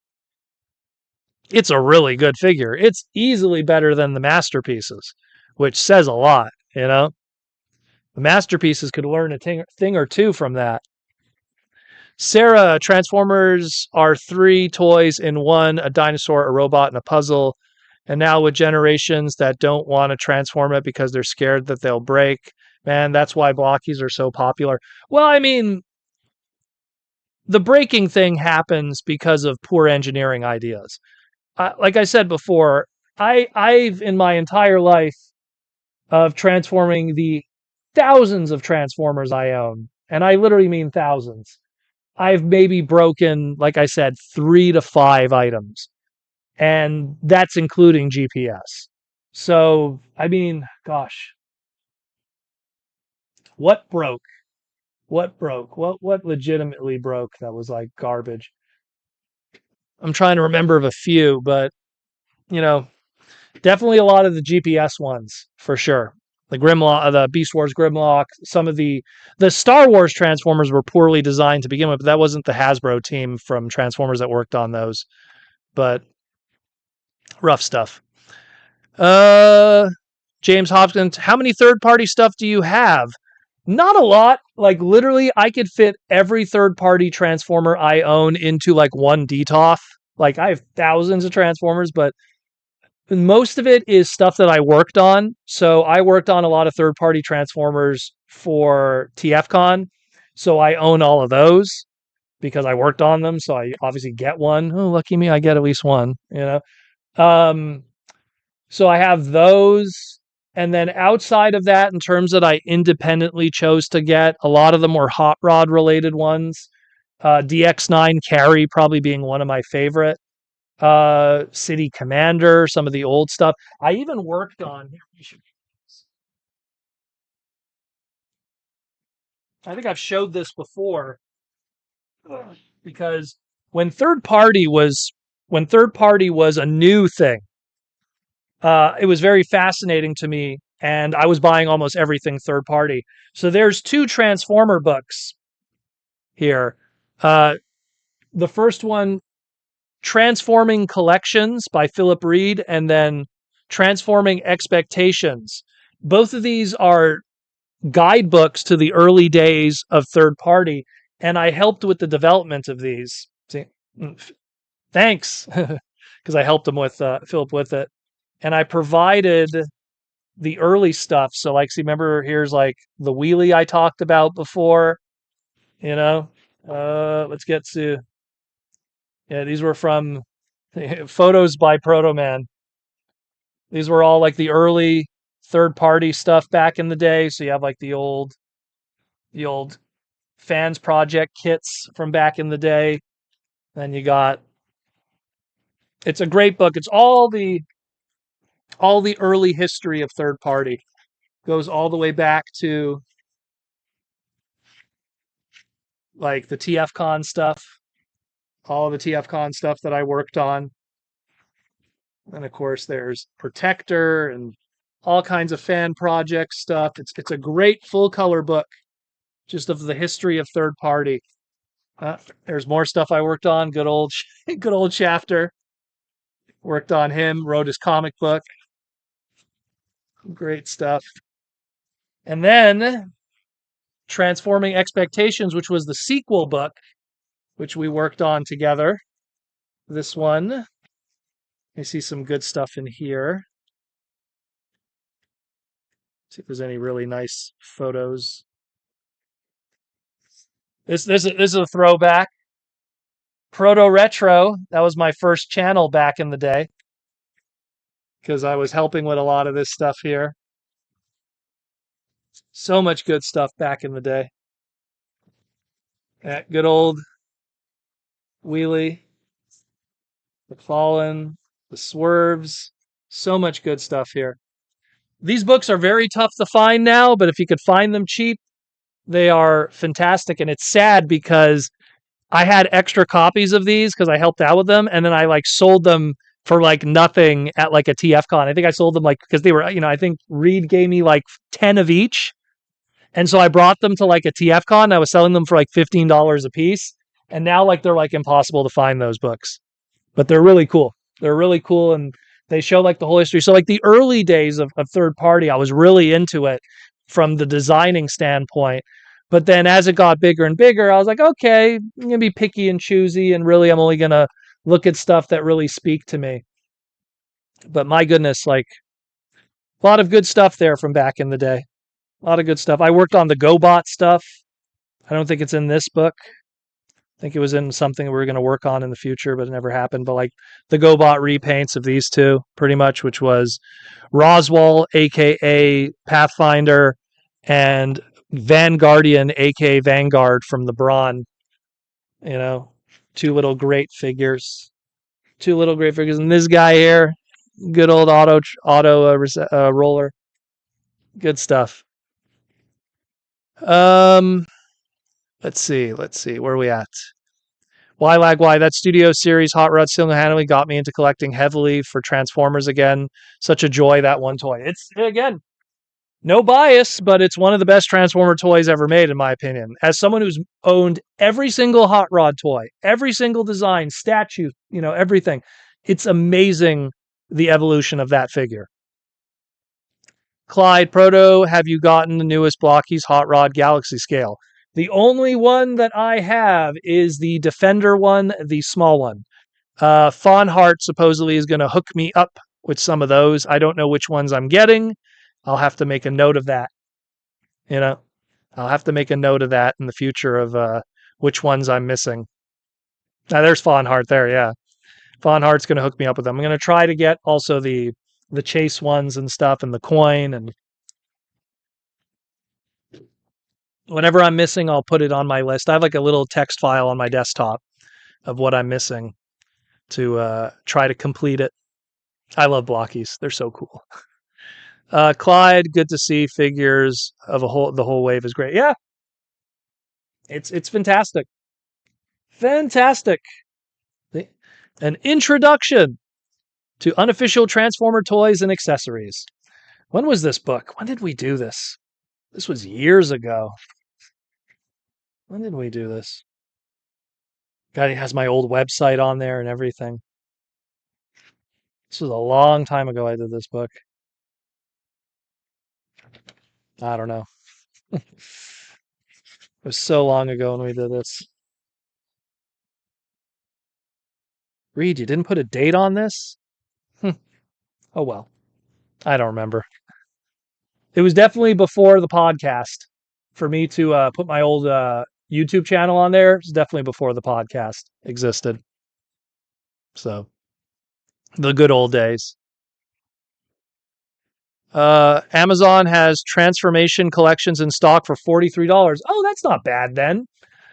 it's a really good figure. It's easily better than the masterpieces, which says a lot, The masterpieces could learn a thing or two from that. Sarah, Transformers are 3 toys in one, a dinosaur, a robot, and a puzzle. And now with generations that don't want to transform it because they're scared that they'll break. Man, that's why blockies are so popular. Well, I mean, the breaking thing happens because of poor engineering ideas. Like I said before, I've in my entire life of transforming the thousands of Transformers I own, and I literally mean thousands, I've maybe broken, like I said, 3 to 5 items, and that's including GPS. So, I mean, gosh, what broke? What broke? What legitimately broke that was like garbage? I'm trying to remember of a few, but you know, definitely a lot of the GPS ones for sure. The Grimlock, the Beast Wars Grimlock, some of the Star Wars Transformers were poorly designed to begin with, but that wasn't the Hasbro team from Transformers that worked on those. But rough stuff. James Hopkins, how many third-party stuff do you have? Not a lot. Like literally, I could fit every third-party Transformer I own into like one DTOF. Like I have thousands of Transformers, but most of it is stuff that I worked on. So I worked on a lot of third-party Transformers for TFCon. So I own all of those because I worked on them. So I obviously get one. Oh, lucky me, I get at least one. So I have those. And then outside of that, in terms that I independently chose to get, a lot of them were hot rod related ones. DX9 Carry probably being one of my favorite. City Commander, some of the old stuff. I even worked on here. I think I've showed this before because when third party was a new thing, it was very fascinating to me, and I was buying almost everything third party. So there's 2 Transformer books here. The first one, Transforming Collections by Philip Reed, and then Transforming Expectations. Both of these are guidebooks to the early days of third party, and I helped with the development of these. See, thanks, because I helped him with Philip with it, and I provided the early stuff. So, like, see, remember here's like the wheelie I talked about before. Let's get to. Yeah, these were from photos by Proto Man. These were all like the early third-party stuff back in the day. So you have like the old Fans Project kits from back in the day. Then you got. It's a great book. It's all the early history of third party. Goes all the way back to like the TFCon stuff, all the TFCon stuff that I worked on. And of course, there's Protector and all kinds of fan project stuff. It's a great full color book, just of the history of third party. There's more stuff I worked on. Good old good old Shafter. Worked on him. Wrote his comic book. Great stuff. And then Transforming Expectations, which was the sequel book, which we worked on together. This one. I see some good stuff in here. See if there's any really nice photos. This is a throwback. Proto Retro. That was my first channel back in the day, because I was helping with a lot of this stuff here. So much good stuff back in the day. That good old Wheelie, the Fallen, the Swerves. So much good stuff here. These books are very tough to find now, but if you could find them cheap, they are fantastic. And it's sad because I had extra copies of these because I helped out with them, and then I like sold them for like nothing at like a TF con. I think I sold them like because they were, I think Reed gave me like 10 of each. And so I brought them to like a TF con. I was selling them for like $15 a piece. And now like they're like impossible to find those books. But they're really cool. They're really cool, and they show like the whole history. So like the early days of third party, I was really into it from the designing standpoint. But then as it got bigger and bigger, I was like, okay, I'm going to be picky and choosy, and really I'm only going to look at stuff that really speak to me. But my goodness, like a lot of good stuff there from back in the day. A lot of good stuff. I worked on the GoBot stuff. I don't think it's in this book. I think it was in something we were going to work on in the future, but it never happened. But like the GoBot repaints of these two, pretty much, which was Roswell, aka Pathfinder, and Vanguardian, aka Vanguard from the Brawn. Two little great figures. And this guy here, good old auto roller. Good stuff. Let's see. Where are we at? Why Lag Why? That studio series, Hot Rod single-handedly got me into collecting heavily for Transformers again. Such a joy, that one toy. It's, again, no bias, but it's one of the best Transformer toys ever made, in my opinion. As someone who's owned every single Hot Rod toy, every single design, statue, everything, it's amazing the evolution of that figure. Clyde Proto, have you gotten the newest Blockies Hot Rod Galaxy scale? The only one that I have is the Defender one, the small one. Fawn Heart supposedly is going to hook me up with some of those. I don't know which ones I'm getting. I'll have to make a note of that. I'll have to make a note of that in the future of which ones I'm missing. Now, there's Fawn Heart there, yeah. Fawn Heart's going to hook me up with them. I'm going to try to get also the Chase ones and stuff, and the coin, and whatever I'm missing, I'll put it on my list. I have like a little text file on my desktop of what I'm missing to try to complete it. I love Blockies. They're so cool. Clyde, good to see figures of the whole wave is great. Yeah. It's fantastic. Fantastic. An introduction to unofficial Transformer toys and accessories. When was this book? When did we do this? This was years ago. When did we do this? God, it has my old website on there and everything. This was a long time ago I did this book. I don't know. It was so long ago when we did this. Reed, you didn't put a date on this? Oh, well. I don't remember. It was definitely before the podcast. For me to put my old YouTube channel on there, it's definitely before the podcast existed. So, the good old days. Amazon has Transformation collections in stock for $43. Oh, that's not bad then.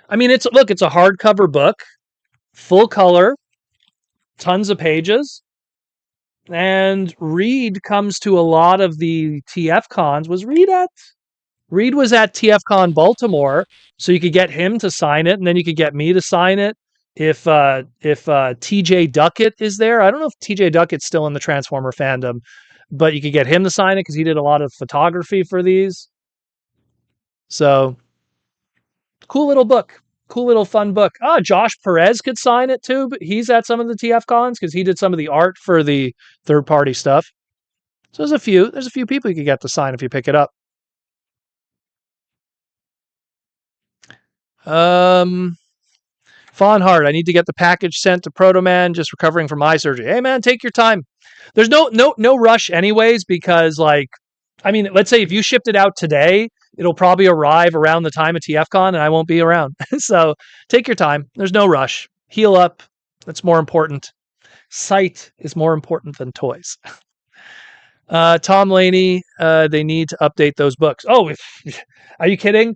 I mean, it's a hardcover book, full color, tons of pages. And Reed comes to a lot of the TF cons. Reed was at TFCon Baltimore, so you could get him to sign it, and then you could get me to sign it. If TJ Duckett is there, I don't know if TJ Duckett's still in the Transformer fandom, but you could get him to sign it because he did a lot of photography for these. So cool little book. Cool little fun book. Josh Perez could sign it too, but he's at some of the TF cons because he did some of the art for the third party stuff. So there's a few people you could get to sign if you pick it up. Fawn Heart, I need to get the package sent to Proto Man, just recovering from eye surgery. Hey man, take your time. There's no rush anyways, because let's say if you shipped it out today, it'll probably arrive around the time of TFCon and I won't be around. So take your time. There's no rush. Heal up. That's more important. Sight is more important than toys. Tom Laney, they need to update those books. Oh, are you kidding?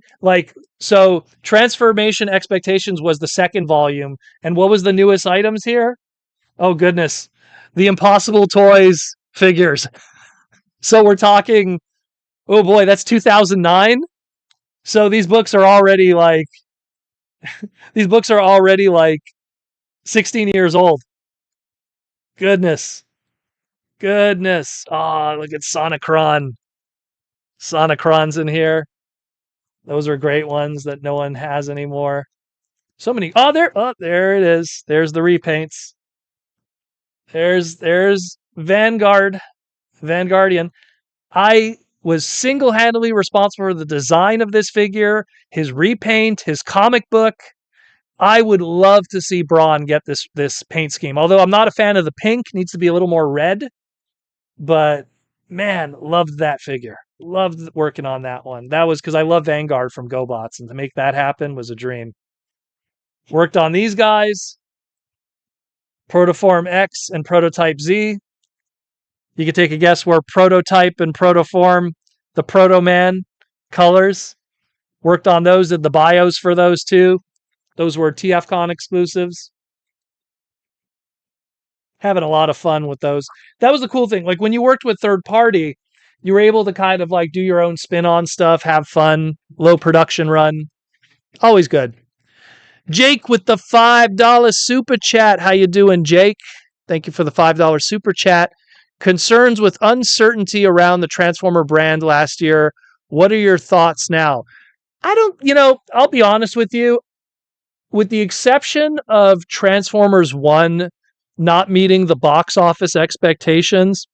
So Transformation Expectations was the second volume. And what was the newest items here? Oh, goodness. The Impossible Toys figures. So we're talking, oh boy, that's 2009. So these books are already 16 years old. Goodness. Oh, look at Sonicron. Sonicron's in here. Those are great ones that no one has anymore. So many. There it is. There's the repaints. There's Vanguardian. I was single-handedly responsible for the design of this figure, his repaint, his comic book. I would love to see Braun get this paint scheme. Although I'm not a fan of the pink, needs to be a little more red. But man, loved that figure. Loved working on that one. That was because I love Vanguard from GoBots, and to make that happen was a dream. Worked on these guys, Protoform X and Prototype Z. You could take a guess where Prototype and Protoform, the Proto Man colors. Worked on those, did the bios for those too. Those were TFCon exclusives. Having a lot of fun with those. That was the cool thing. When you worked with third party, you were able to kind of do your own spin on stuff, have fun, low production run. Always good. Jake with the $5 super chat. How you doing, Jake? Thank you for the $5 super chat. Concerns with uncertainty around the Transformer brand last year. What are your thoughts now? I'll be honest with you. With the exception of Transformers 1 not meeting the box office expectations,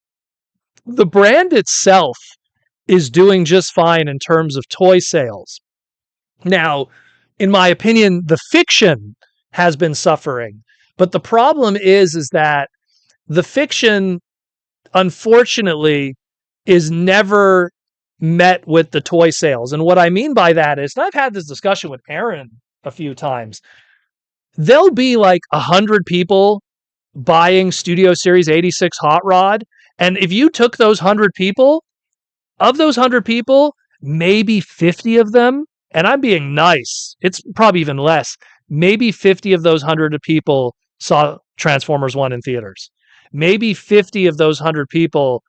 the brand itself is doing just fine in terms of toy sales. Now, in my opinion, the fiction has been suffering, but the problem is that the fiction, unfortunately, is never met with the toy sales. And what I mean by that is, and I've had this discussion with Aaron a few times, there'll be 100 people buying Studio Series 86 Hot Rod. And if you took those 100 people, maybe 50 of them, and I'm being nice, it's probably even less, maybe 50 of those 100 people saw Transformers 1 in theaters. Maybe 50 of those 100 people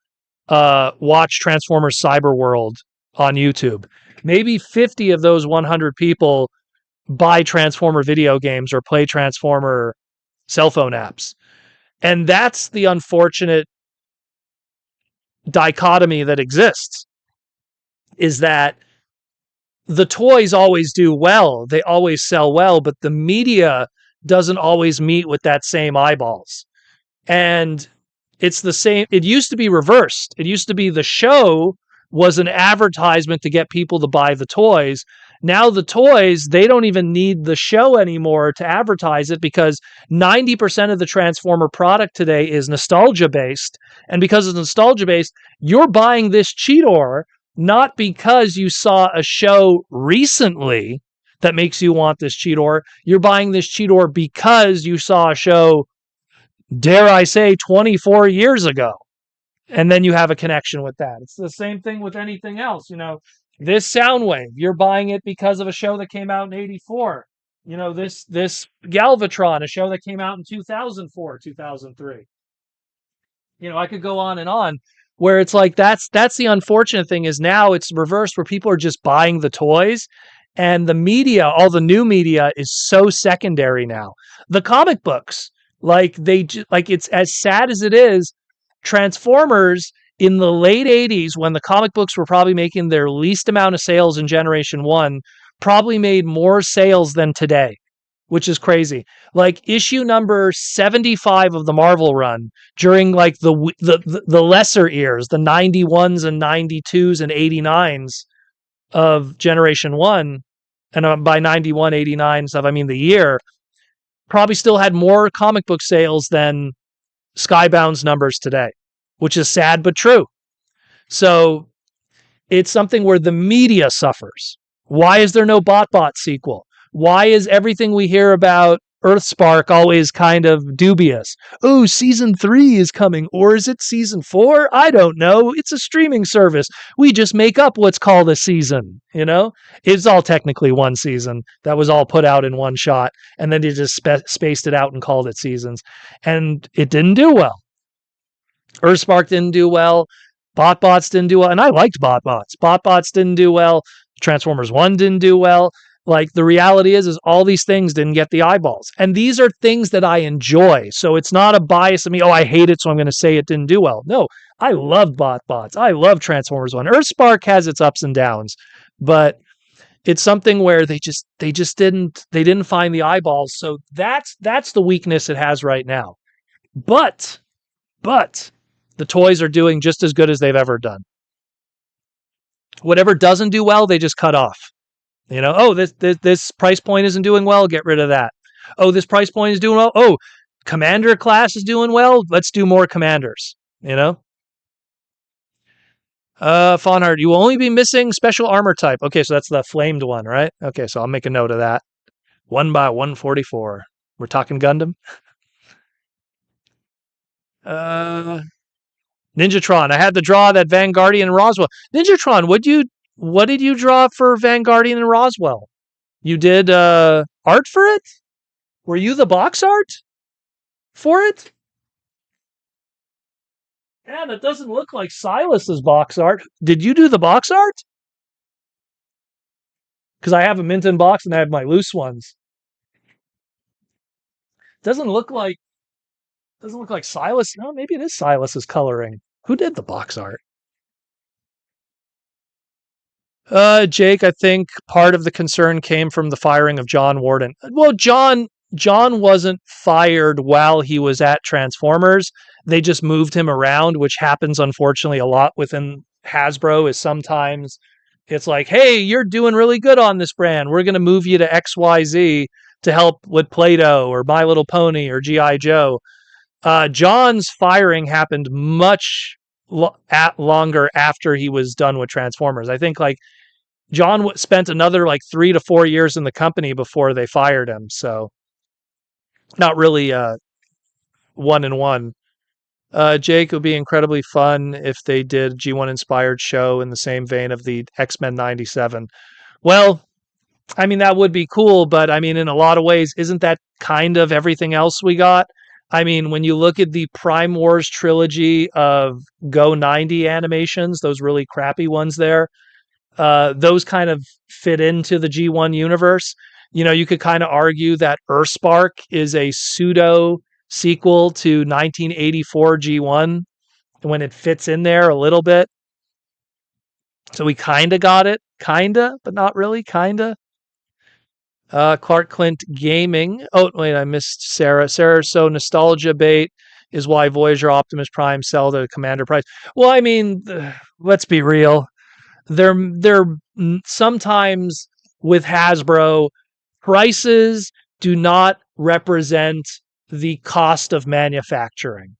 watched Transformers Cyberworld on YouTube. Maybe 50 of those 100 people buy Transformer video games or play Transformer cell phone apps. And that's the unfortunate dichotomy that exists, is that the toys always do well. They always sell well, but the media doesn't always meet with that same eyeballs. And it's the same. It used to be reversed. It used to be the show was an advertisement to get people to buy the toys. Now the toys, they don't even need the show anymore to advertise it, because 90% of the Transformer product today is nostalgia-based. And because it's nostalgia-based, you're buying this Cheetor not because you saw a show recently that makes you want this Cheetor. You're buying this Cheetor because you saw a show, dare I say, 24 years ago. And then you have a connection with that. It's the same thing with anything else. This Soundwave, you're buying it because of a show that came out in 84. This Galvatron, a show that came out in 2004, 2003. I could go on and on, where it's that's the unfortunate thing, is now it's reversed, where people are just buying the toys, and the media, all the new media, is so secondary now. The comic books, it's as sad as it is, Transformers in the late 80s, when the comic books were probably making their least amount of sales in Generation 1, probably made more sales than today, which is crazy. Like issue number 75 of the Marvel run during like the lesser years, the 91s and 92s and 89s of Generation 1, and by 91, 89 stuff, I mean the year, probably still had more comic book sales than Skybound's numbers today, which is sad but true. So it's something where the media suffers. Why is there no BotBot sequel? Why is everything we hear about Earthspark always kind of dubious? Oh, season 3 is coming, or is it season 4? I don't know. It's a streaming service. We just make up what's called a season, you know? It's all technically one season that was all put out in one shot, and then they just spaced it out and called it seasons. And it didn't do well. Earthspark didn't do well. BotBots didn't do well. And I liked BotBots. BotBots didn't do well. Transformers 1 didn't do well. Like the reality is all these things didn't get the eyeballs. And these are things that I enjoy. So it's not a bias of me, oh, I hate it, so I'm going to say it didn't do well. No, I loved BotBots. I love Transformers 1. Earthspark has its ups and downs, but it's something where they didn't find the eyeballs. So that's the weakness it has right now. But the toys are doing just as good as they've ever done. Whatever doesn't do well, they just cut off. You know, oh, this price point isn't doing well, get rid of that. Oh, this price point is doing well. Oh, Commander class is doing well. Let's do more Commanders, you know? Fawnheart, you will only be missing special armor type. Okay, so that's the flamed one, right? Okay, so I'll make a note of that. 1x144. We're talking Gundam. Ninjatron. I had to draw that Vanguardian and Roswell. Ninjatron, what did you draw for Vanguardian and Roswell? You did art for it? Were you the box art for it? Man, it doesn't look like Silas's box art. Did you do the box art? Because I have a mint in box and I have my loose ones. Doesn't look like Silas. No, maybe it is Silas's coloring. Who did the box art? Jake, I think part of the concern came from the firing of John Warden. Well, John wasn't fired while he was at Transformers. They just moved him around, which happens unfortunately a lot within Hasbro. Is sometimes it's like, hey, you're doing really good on this brand. We're going to move you to XYZ to help with Play-Doh or My Little Pony or G.I. Joe. John's firing happened much longer after he was done with Transformers. I think like John spent another like 3 to 4 years in the company before they fired him. So not really 1-and-1. Jake, it would be incredibly fun if they did G1 inspired show in the same vein of the X-Men 97. Well, I mean, that would be cool, but I mean, in a lot of ways, isn't that kind of everything else we got? I mean, when you look at the Prime Wars trilogy of Go 90 animations, those really crappy ones there, those kind of fit into the G1 universe. You know, you could kind of argue that Earthspark is a pseudo sequel to 1984 G1 when it fits in there a little bit. So we kind of got it, but not really, Clark Clint Gaming. Oh, wait, I missed Sarah. So nostalgia bait is why Voyager, Optimus Prime sell the Commander price. Well, I mean, let's be real. They're sometimes with Hasbro, prices do not represent the cost of manufacturing.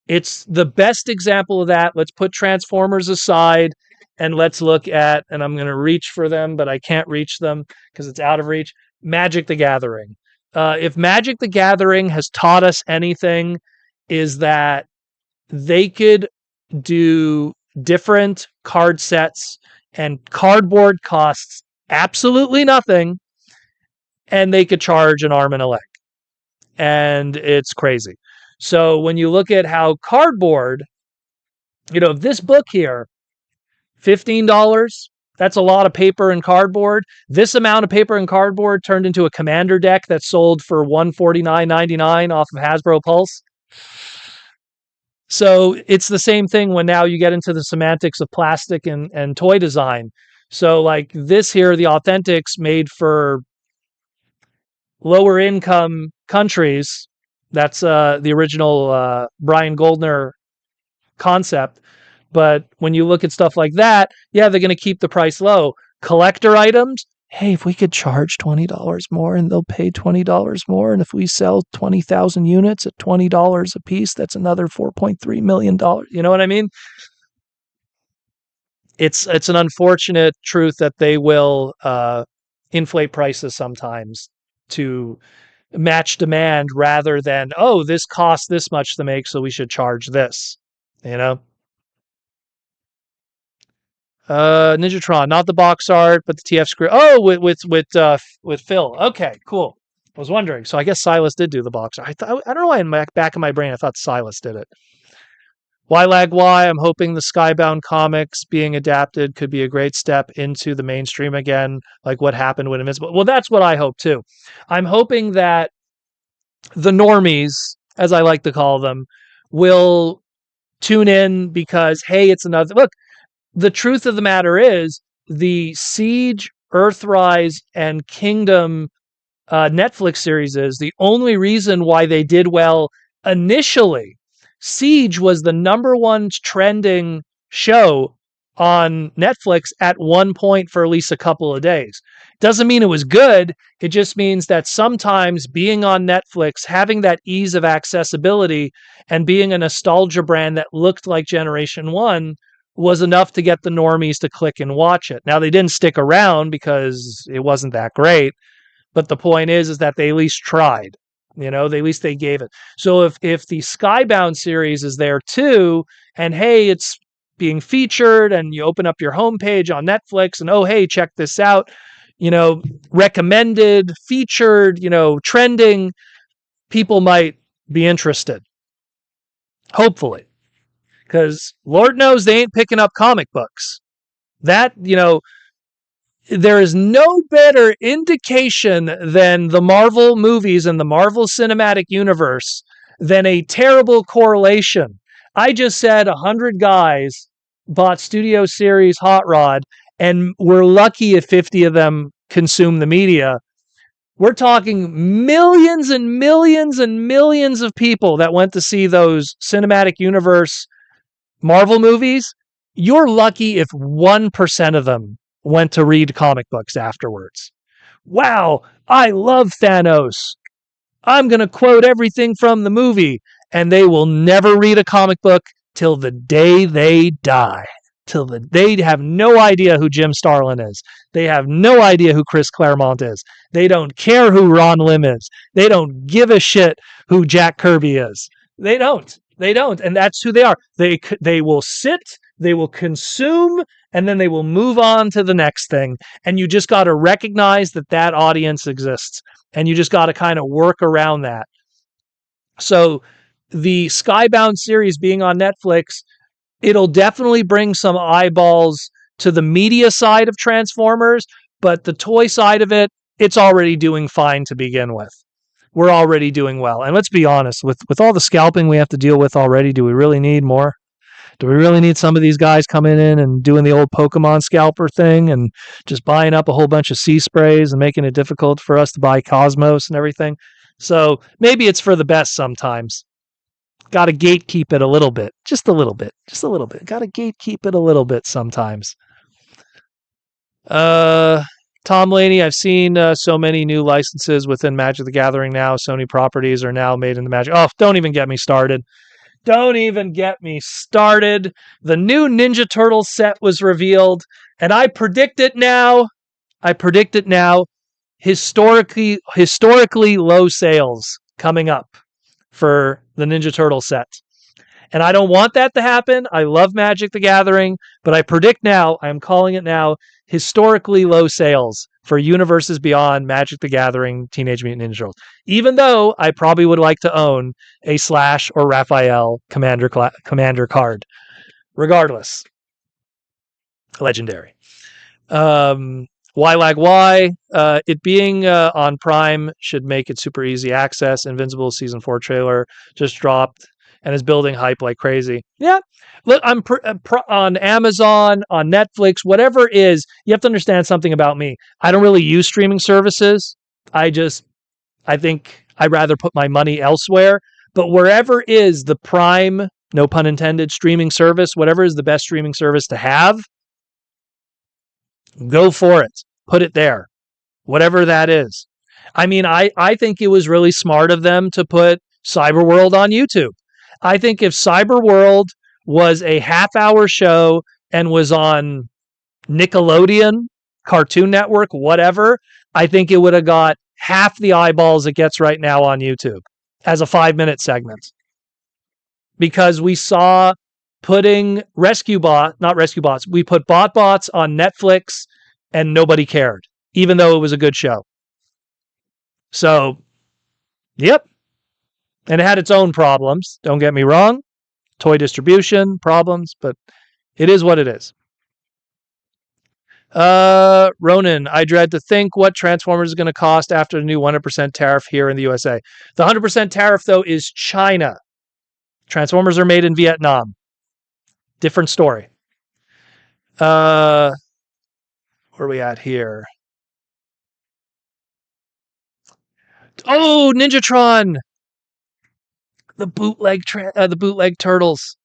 It's the best example of that. Let's put Transformers aside and let's look at, and I'm going to reach for them, but I can't reach them because it's out of reach. Magic the Gathering. If Magic the Gathering has taught us anything, is that they could do different card sets and cardboard costs absolutely nothing, and they could charge an arm and a leg. And it's crazy. So when you look at how cardboard, you know, this book here, $15, that's a lot of paper and cardboard. This amount of paper and cardboard turned into a Commander deck that sold for $149.99 off of Hasbro Pulse. So it's the same thing when now you get into the semantics of plastic and toy design. So like this here, the Authentics made for lower income countries. That's the original Brian Goldner concept. But when you look at stuff like that, yeah, they're going to keep the price low. Collector items, hey, if we could charge $20 more and they'll pay $20 more, and if we sell 20,000 units at $20 a piece, that's another $4.3 million. You know what I mean? It's an unfortunate truth that they will inflate prices sometimes to match demand rather than, oh, this costs this much to make, so we should charge this. You know? Ninjatron, not the box art, but the TF screw. Oh, with Phil. Okay, cool. I was wondering. So I guess Silas did do the box art. I don't know why in the back of my brain I thought Silas did it. Why lag why? I'm hoping the Skybound comics being adapted could be a great step into the mainstream again, like what happened with Invincible. Well, that's what I hope too. I'm hoping that the normies, as I like to call them, will tune in because hey, it's another look. The truth of the matter is the Siege, Earthrise, and Kingdom Netflix series is the only reason why they did well initially. Siege was the number one trending show on Netflix at one point for at least a couple of days. Doesn't mean it was good. It just means that sometimes being on Netflix, having that ease of accessibility, and being a nostalgia brand that looked like Generation 1 was enough to get the normies to click and watch it. Now, they didn't stick around because it wasn't that great, but the point is that they at least tried. You know, at least they gave it. So if the Skybound series is there too, and hey, it's being featured, and you open up your homepage on Netflix, and oh hey, check this out, you know, recommended, featured, you know, trending, people might be interested. Hopefully. Because Lord knows they ain't picking up comic books. That, you know, there is no better indication than the Marvel movies and the Marvel Cinematic Universe than a terrible correlation. I just said 100 guys bought Studio Series Hot Rod, and we're lucky if 50 of them consume the media. We're talking millions and millions and millions of people that went to see those Cinematic Universe Marvel movies. You're lucky if 1% of them went to read comic books afterwards. Wow, I love Thanos. I'm going to quote everything from the movie, and they will never read a comic book till the day they die. They have no idea who Jim Starlin is. They have no idea who Chris Claremont is. They don't care who Ron Lim is. They don't give a shit who Jack Kirby is. They don't. They don't, and that's who they are. They will sit, they will consume, and then they will move on to the next thing. And you just got to recognize that that audience exists, and you just got to kind of work around that. So the Skybound series being on Netflix, it'll definitely bring some eyeballs to the media side of Transformers, but the toy side of it, it's already doing fine to begin with. We're already doing well. And let's be honest, with all the scalping we have to deal with already, do we really need more? Do we really need some of these guys coming in and doing the old Pokemon scalper thing and just buying up a whole bunch of sea sprays and making it difficult for us to buy Cosmos and everything? So maybe it's for the best sometimes. Got to gatekeep it a little bit. Just a little bit. Just a little bit. Got to gatekeep it a little bit sometimes. Tom Laney, I've seen so many new licenses within Magic the Gathering now. Sony properties are now made into Magic. Oh, don't even get me started. Don't even get me started. The new Ninja Turtle set was revealed, and I predict it now. Historically low sales coming up for the Ninja Turtle set. And I don't want that to happen. I love Magic the Gathering, but I predict now, I'm calling it now, historically low sales for Universes Beyond Magic the Gathering Teenage Mutant Ninja Turtles. Even though I probably would like to own a Slash or Raphael Commander card. Regardless. Legendary. Why lag why? It being on Prime should make it super easy access. Invincible Season 4 trailer just dropped. and is building hype like crazy. Yeah, look, I'm on Amazon, on Netflix, whatever it is. You have to understand something about me. I don't really use streaming services. I think I'd rather put my money elsewhere. But wherever is the prime, no pun intended, streaming service, whatever is the best streaming service to have, go for it. Put it there. Whatever that is. I mean, I think it was really smart of them to put Cyberworld on YouTube. I think if Cyberworld was a half-hour show and was on Nickelodeon, Cartoon Network, whatever, I think it would have got half the eyeballs it gets right now on YouTube as a 5-minute segment. Because we saw putting we put BotBots on Netflix and nobody cared, even though it was a good show. So, yep. And it had its own problems, don't get me wrong. Toy distribution problems, but it is what it is. Ronan, I dread to think what Transformers is going to cost after the new 100% tariff here in the USA. The 100% tariff, though, is China. Transformers are made in Vietnam. Different story. Where are we at here? Oh, Ninjatron! The bootleg turtles.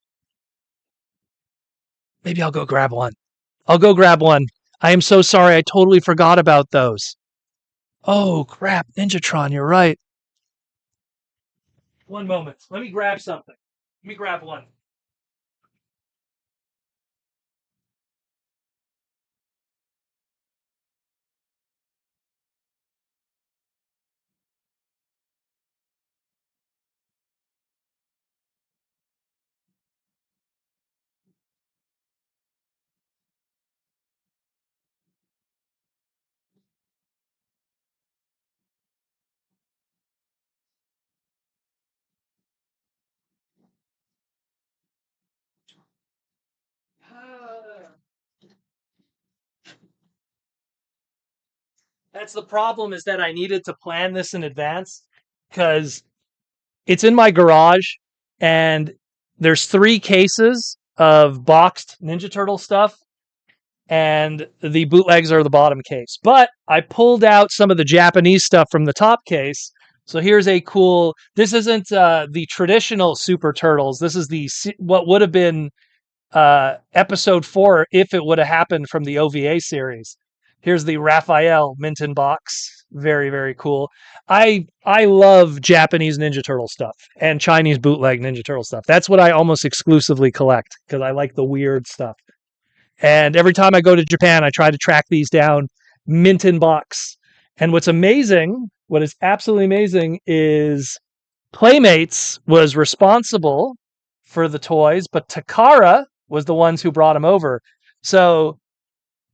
Maybe I'll go grab one. I am so sorry. I totally forgot about those. Oh, crap. Ninjatron, you're right. One moment. Let me grab something. Let me grab one. That's the problem, is that I needed to plan this in advance because it's in my garage and there's 3 cases of boxed Ninja Turtle stuff and the bootlegs are the bottom case. But I pulled out some of the Japanese stuff from the top case. So here's a cool, this isn't the traditional Super Turtles. This is what would have been episode 4 if it would have happened from the OVA series. Here's the Raphael Minton box. Very, very cool. I love Japanese Ninja Turtle stuff and Chinese bootleg Ninja Turtle stuff. That's what I almost exclusively collect because I like the weird stuff. And every time I go to Japan, I try to track these down, Minton box. And what is absolutely amazing is Playmates was responsible for the toys, but Takara was the ones who brought them over. So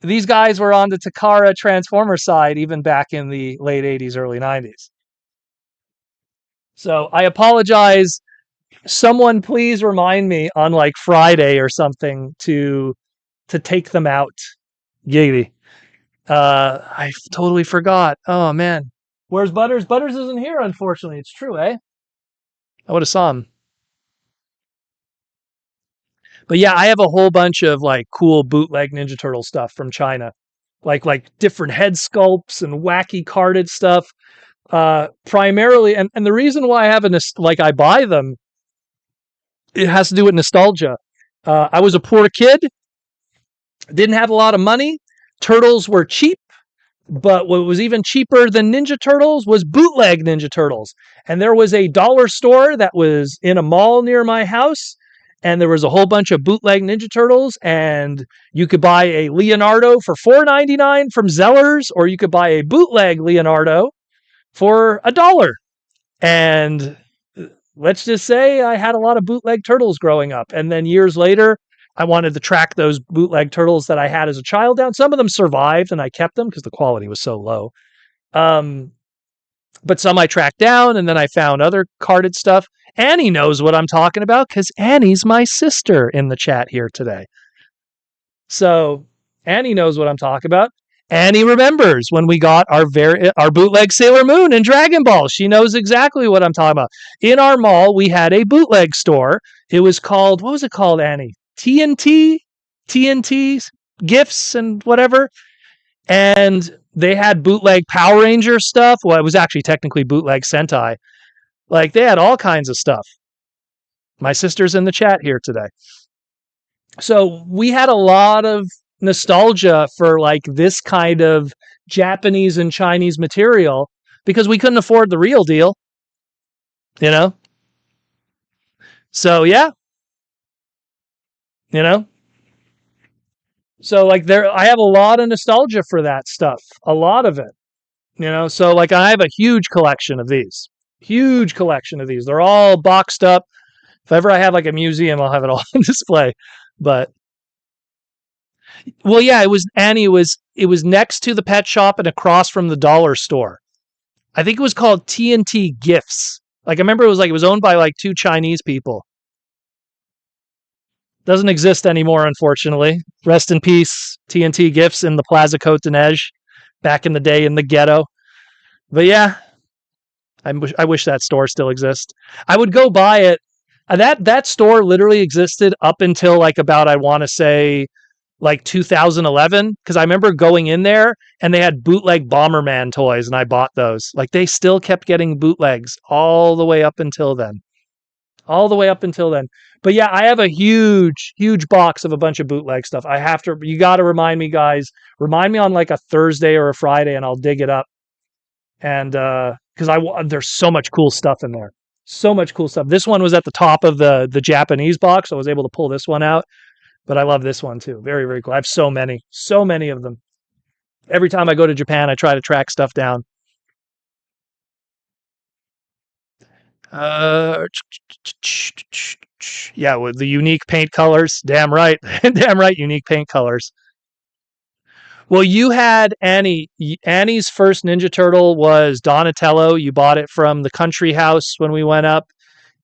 these guys were on the Takara Transformer side even back in the late 80s, early 90s. So I apologize. Someone please remind me on like Friday or something to take them out. Yay. I totally forgot. Oh, man. Where's Butters? Butters isn't here, unfortunately. It's true, eh? I would have saw him. But yeah, I have a whole bunch of like cool bootleg Ninja Turtle stuff from China. Like different head sculpts and wacky carded stuff. Primarily, and the reason why I buy them, it has to do with nostalgia. I was a poor kid, didn't have a lot of money. Turtles were cheap, but what was even cheaper than Ninja Turtles was bootleg Ninja Turtles. And there was a dollar store that was in a mall near my house, and there was a whole bunch of bootleg Ninja Turtles, and you could buy a Leonardo for $4.99 from Zellers, or you could buy a bootleg Leonardo for $1. And let's just say I had a lot of bootleg turtles growing up. And then years later, I wanted to track those bootleg turtles that I had as a child down. Some of them survived and I kept them because the quality was so low. But some I tracked down, and then I found other carded stuff. Annie knows what I'm talking about because Annie's my sister in the chat here today. So Annie knows what I'm talking about. Annie remembers when we got our bootleg Sailor Moon and Dragon Ball. She knows exactly what I'm talking about. In our mall, we had a bootleg store. It was called, what was it called, Annie? TNT gifts and whatever. And they had bootleg Power Ranger stuff. Well, it was actually technically bootleg Sentai. Like, they had all kinds of stuff. My sister's in the chat here today. So we had a lot of nostalgia for like this kind of Japanese and Chinese material because we couldn't afford the real deal, you know? So yeah, you know? So like I have a lot of nostalgia for that stuff, a lot of it, you know? So like I have a huge collection of these, They're all boxed up. If ever I have like a museum, I'll have it all on display, but well, yeah, it was Annie. It was next to the pet shop and across from the dollar store. I think it was called TNT Gifts. Like I remember it was owned by like two Chinese people. Doesn't exist anymore, unfortunately. Rest in peace, TNT Gifts in the Plaza Côte d'Ivoire back in the day in the ghetto. But yeah, I wish that store still exists. I would go buy it. That store literally existed up until like about I want to say like 2011 because I remember going in there and they had bootleg Bomberman toys and I bought those. Like they still kept getting bootlegs all the way up until then. But yeah, I have a huge box of a bunch of bootleg stuff. You got to remind me, guys. Remind me on like a Thursday or a Friday and I'll dig it up. And because there's so much cool stuff in there. So much cool stuff. This one was at the top of the Japanese box. So I was able to pull this one out. But I love this one too. Very, very cool. I have so many of them. Every time I go to Japan, I try to track stuff down. Yeah, with the unique paint colors. Damn right. Damn right, unique paint colors. Well, you had Annie. Annie's first Ninja Turtle was Donatello. You bought it from the country house when we went up.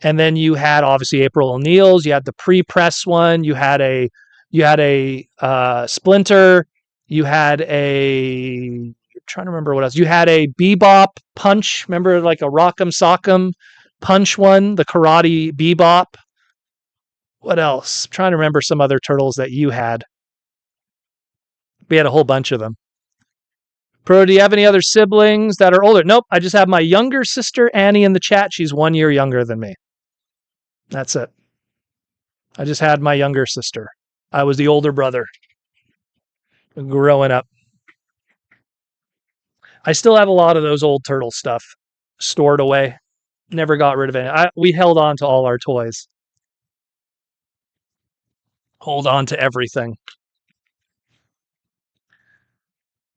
And then you had obviously April O'Neil's. You had the pre-press one. You had a Splinter. You had I'm trying to remember what else. You had a Bebop Punch. Remember like a Rock'em Sock'em Punch one, the Karate Bebop. What else? I'm trying to remember some other turtles that you had. We had a whole bunch of them. Pro, do you have any other siblings that are older? Nope. I just have my younger sister, Annie, in the chat. She's 1 year younger than me. That's it. I just had my younger sister. I was the older brother growing up. I still have a lot of those old turtle stuff stored away. Never got rid of it. We held on to all our toys. Hold on to everything.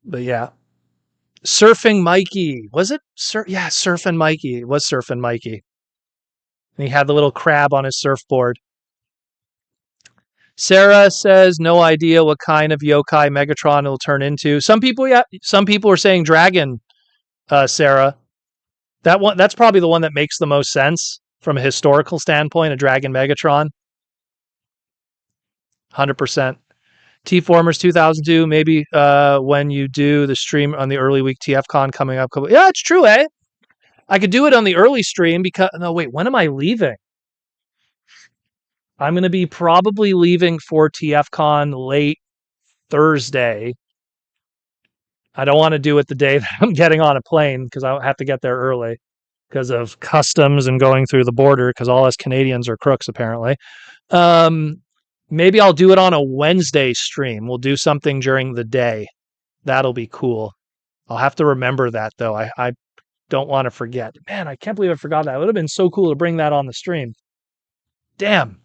But yeah. Surfing Mikey. Was it? Yeah, Surfing Mikey. It was Surfing Mikey. And he had the little crab on his surfboard. Sarah says, no idea what kind of yokai Megatron will turn into. Some people are saying dragon, Sarah. That's probably the one that makes the most sense from a historical standpoint, a dragon Megatron. 100%. T-Formers 2002, maybe when you do the stream on the early week TFCon coming up. Yeah, it's true, eh? I could do it on the early stream because... No, wait, when am I leaving? I'm going to be probably leaving for TFCon late Thursday. I don't want to do it the day that I'm getting on a plane because I have to get there early because of customs and going through the border because all us Canadians are crooks, apparently. Maybe I'll do it on a Wednesday stream. We'll do something during the day. That'll be cool. I'll have to remember that, though. I don't want to forget. Man, I can't believe I forgot that. It would have been so cool to bring that on the stream. Damn.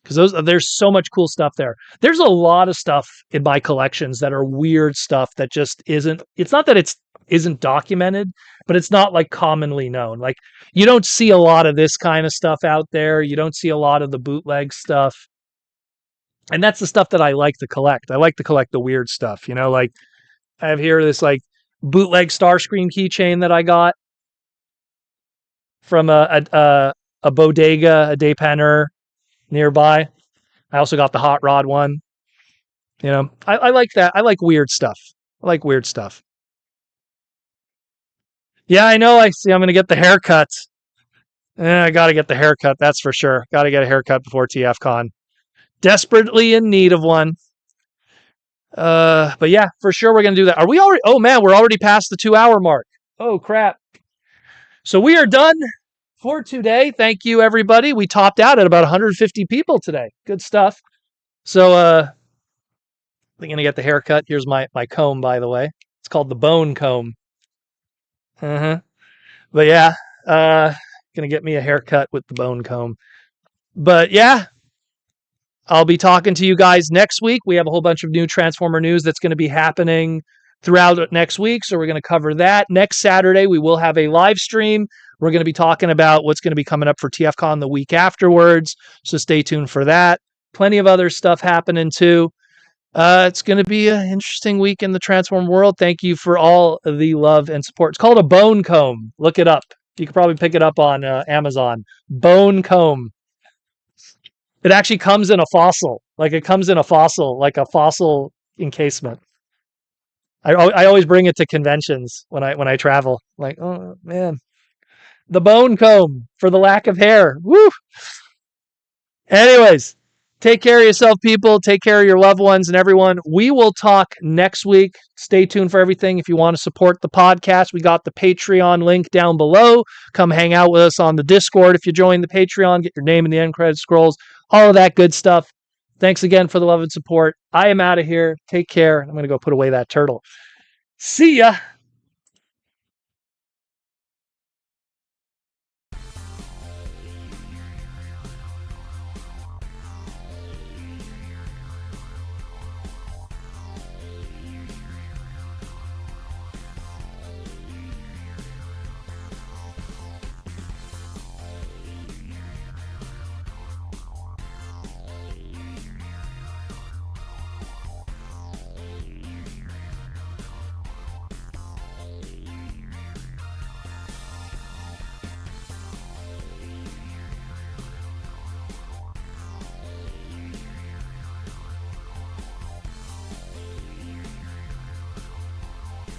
Because there's so much cool stuff there. There's a lot of stuff in my collections that are weird stuff that just isn't... It's not that it isn't documented, but it's not like commonly known. Like, you don't see a lot of this kind of stuff out there. You don't see a lot of the bootleg stuff. And that's the stuff that I like to collect. I like to collect the weird stuff, you know, like I have here this like bootleg Starscream keychain that I got from a bodega, a dépanner nearby. I also got the Hot Rod one. You know, I like that. I like weird stuff. I like weird stuff. Yeah, I know. I see. I'm going to get the haircut. I got to get the haircut. That's for sure. Got to get a haircut before TFCon. Desperately in need of one. But yeah, for sure we're going to do that. Are we already? Oh man, we're already past the 2-hour mark. Oh crap. So we are done for today. Thank you, everybody. We topped out at about 150 people today. Good stuff. So I'm going to get the haircut. Here's my comb, by the way. It's called the bone comb. Uh-huh. But yeah, going to get me a haircut with the bone comb. But yeah, I'll be talking to you guys next week. We have a whole bunch of new Transformer news that's going to be happening throughout next week. So we're going to cover that. Next Saturday, we will have a live stream. We're going to be talking about what's going to be coming up for TFCon the week afterwards. So stay tuned for that. Plenty of other stuff happening too. It's going to be an interesting week in the Transform world. Thank you for all the love and support. It's called a bone comb. Look it up. You could probably pick it up on Amazon. Bone comb. It actually comes in a fossil. Like it comes in a fossil, like a fossil encasement. I always bring it to conventions when I travel. Like, oh man, the bone comb for the lack of hair. Woo! Anyways, take care of yourself, people. Take care of your loved ones and everyone. We will talk next week. Stay tuned for everything. If you want to support the podcast, we got the Patreon link down below. Come hang out with us on the Discord. If you join the Patreon, get your name in the end credit scrolls. All of that good stuff. Thanks again for the love and support. I am out of here. Take care. I'm going to go put away that turtle. See ya.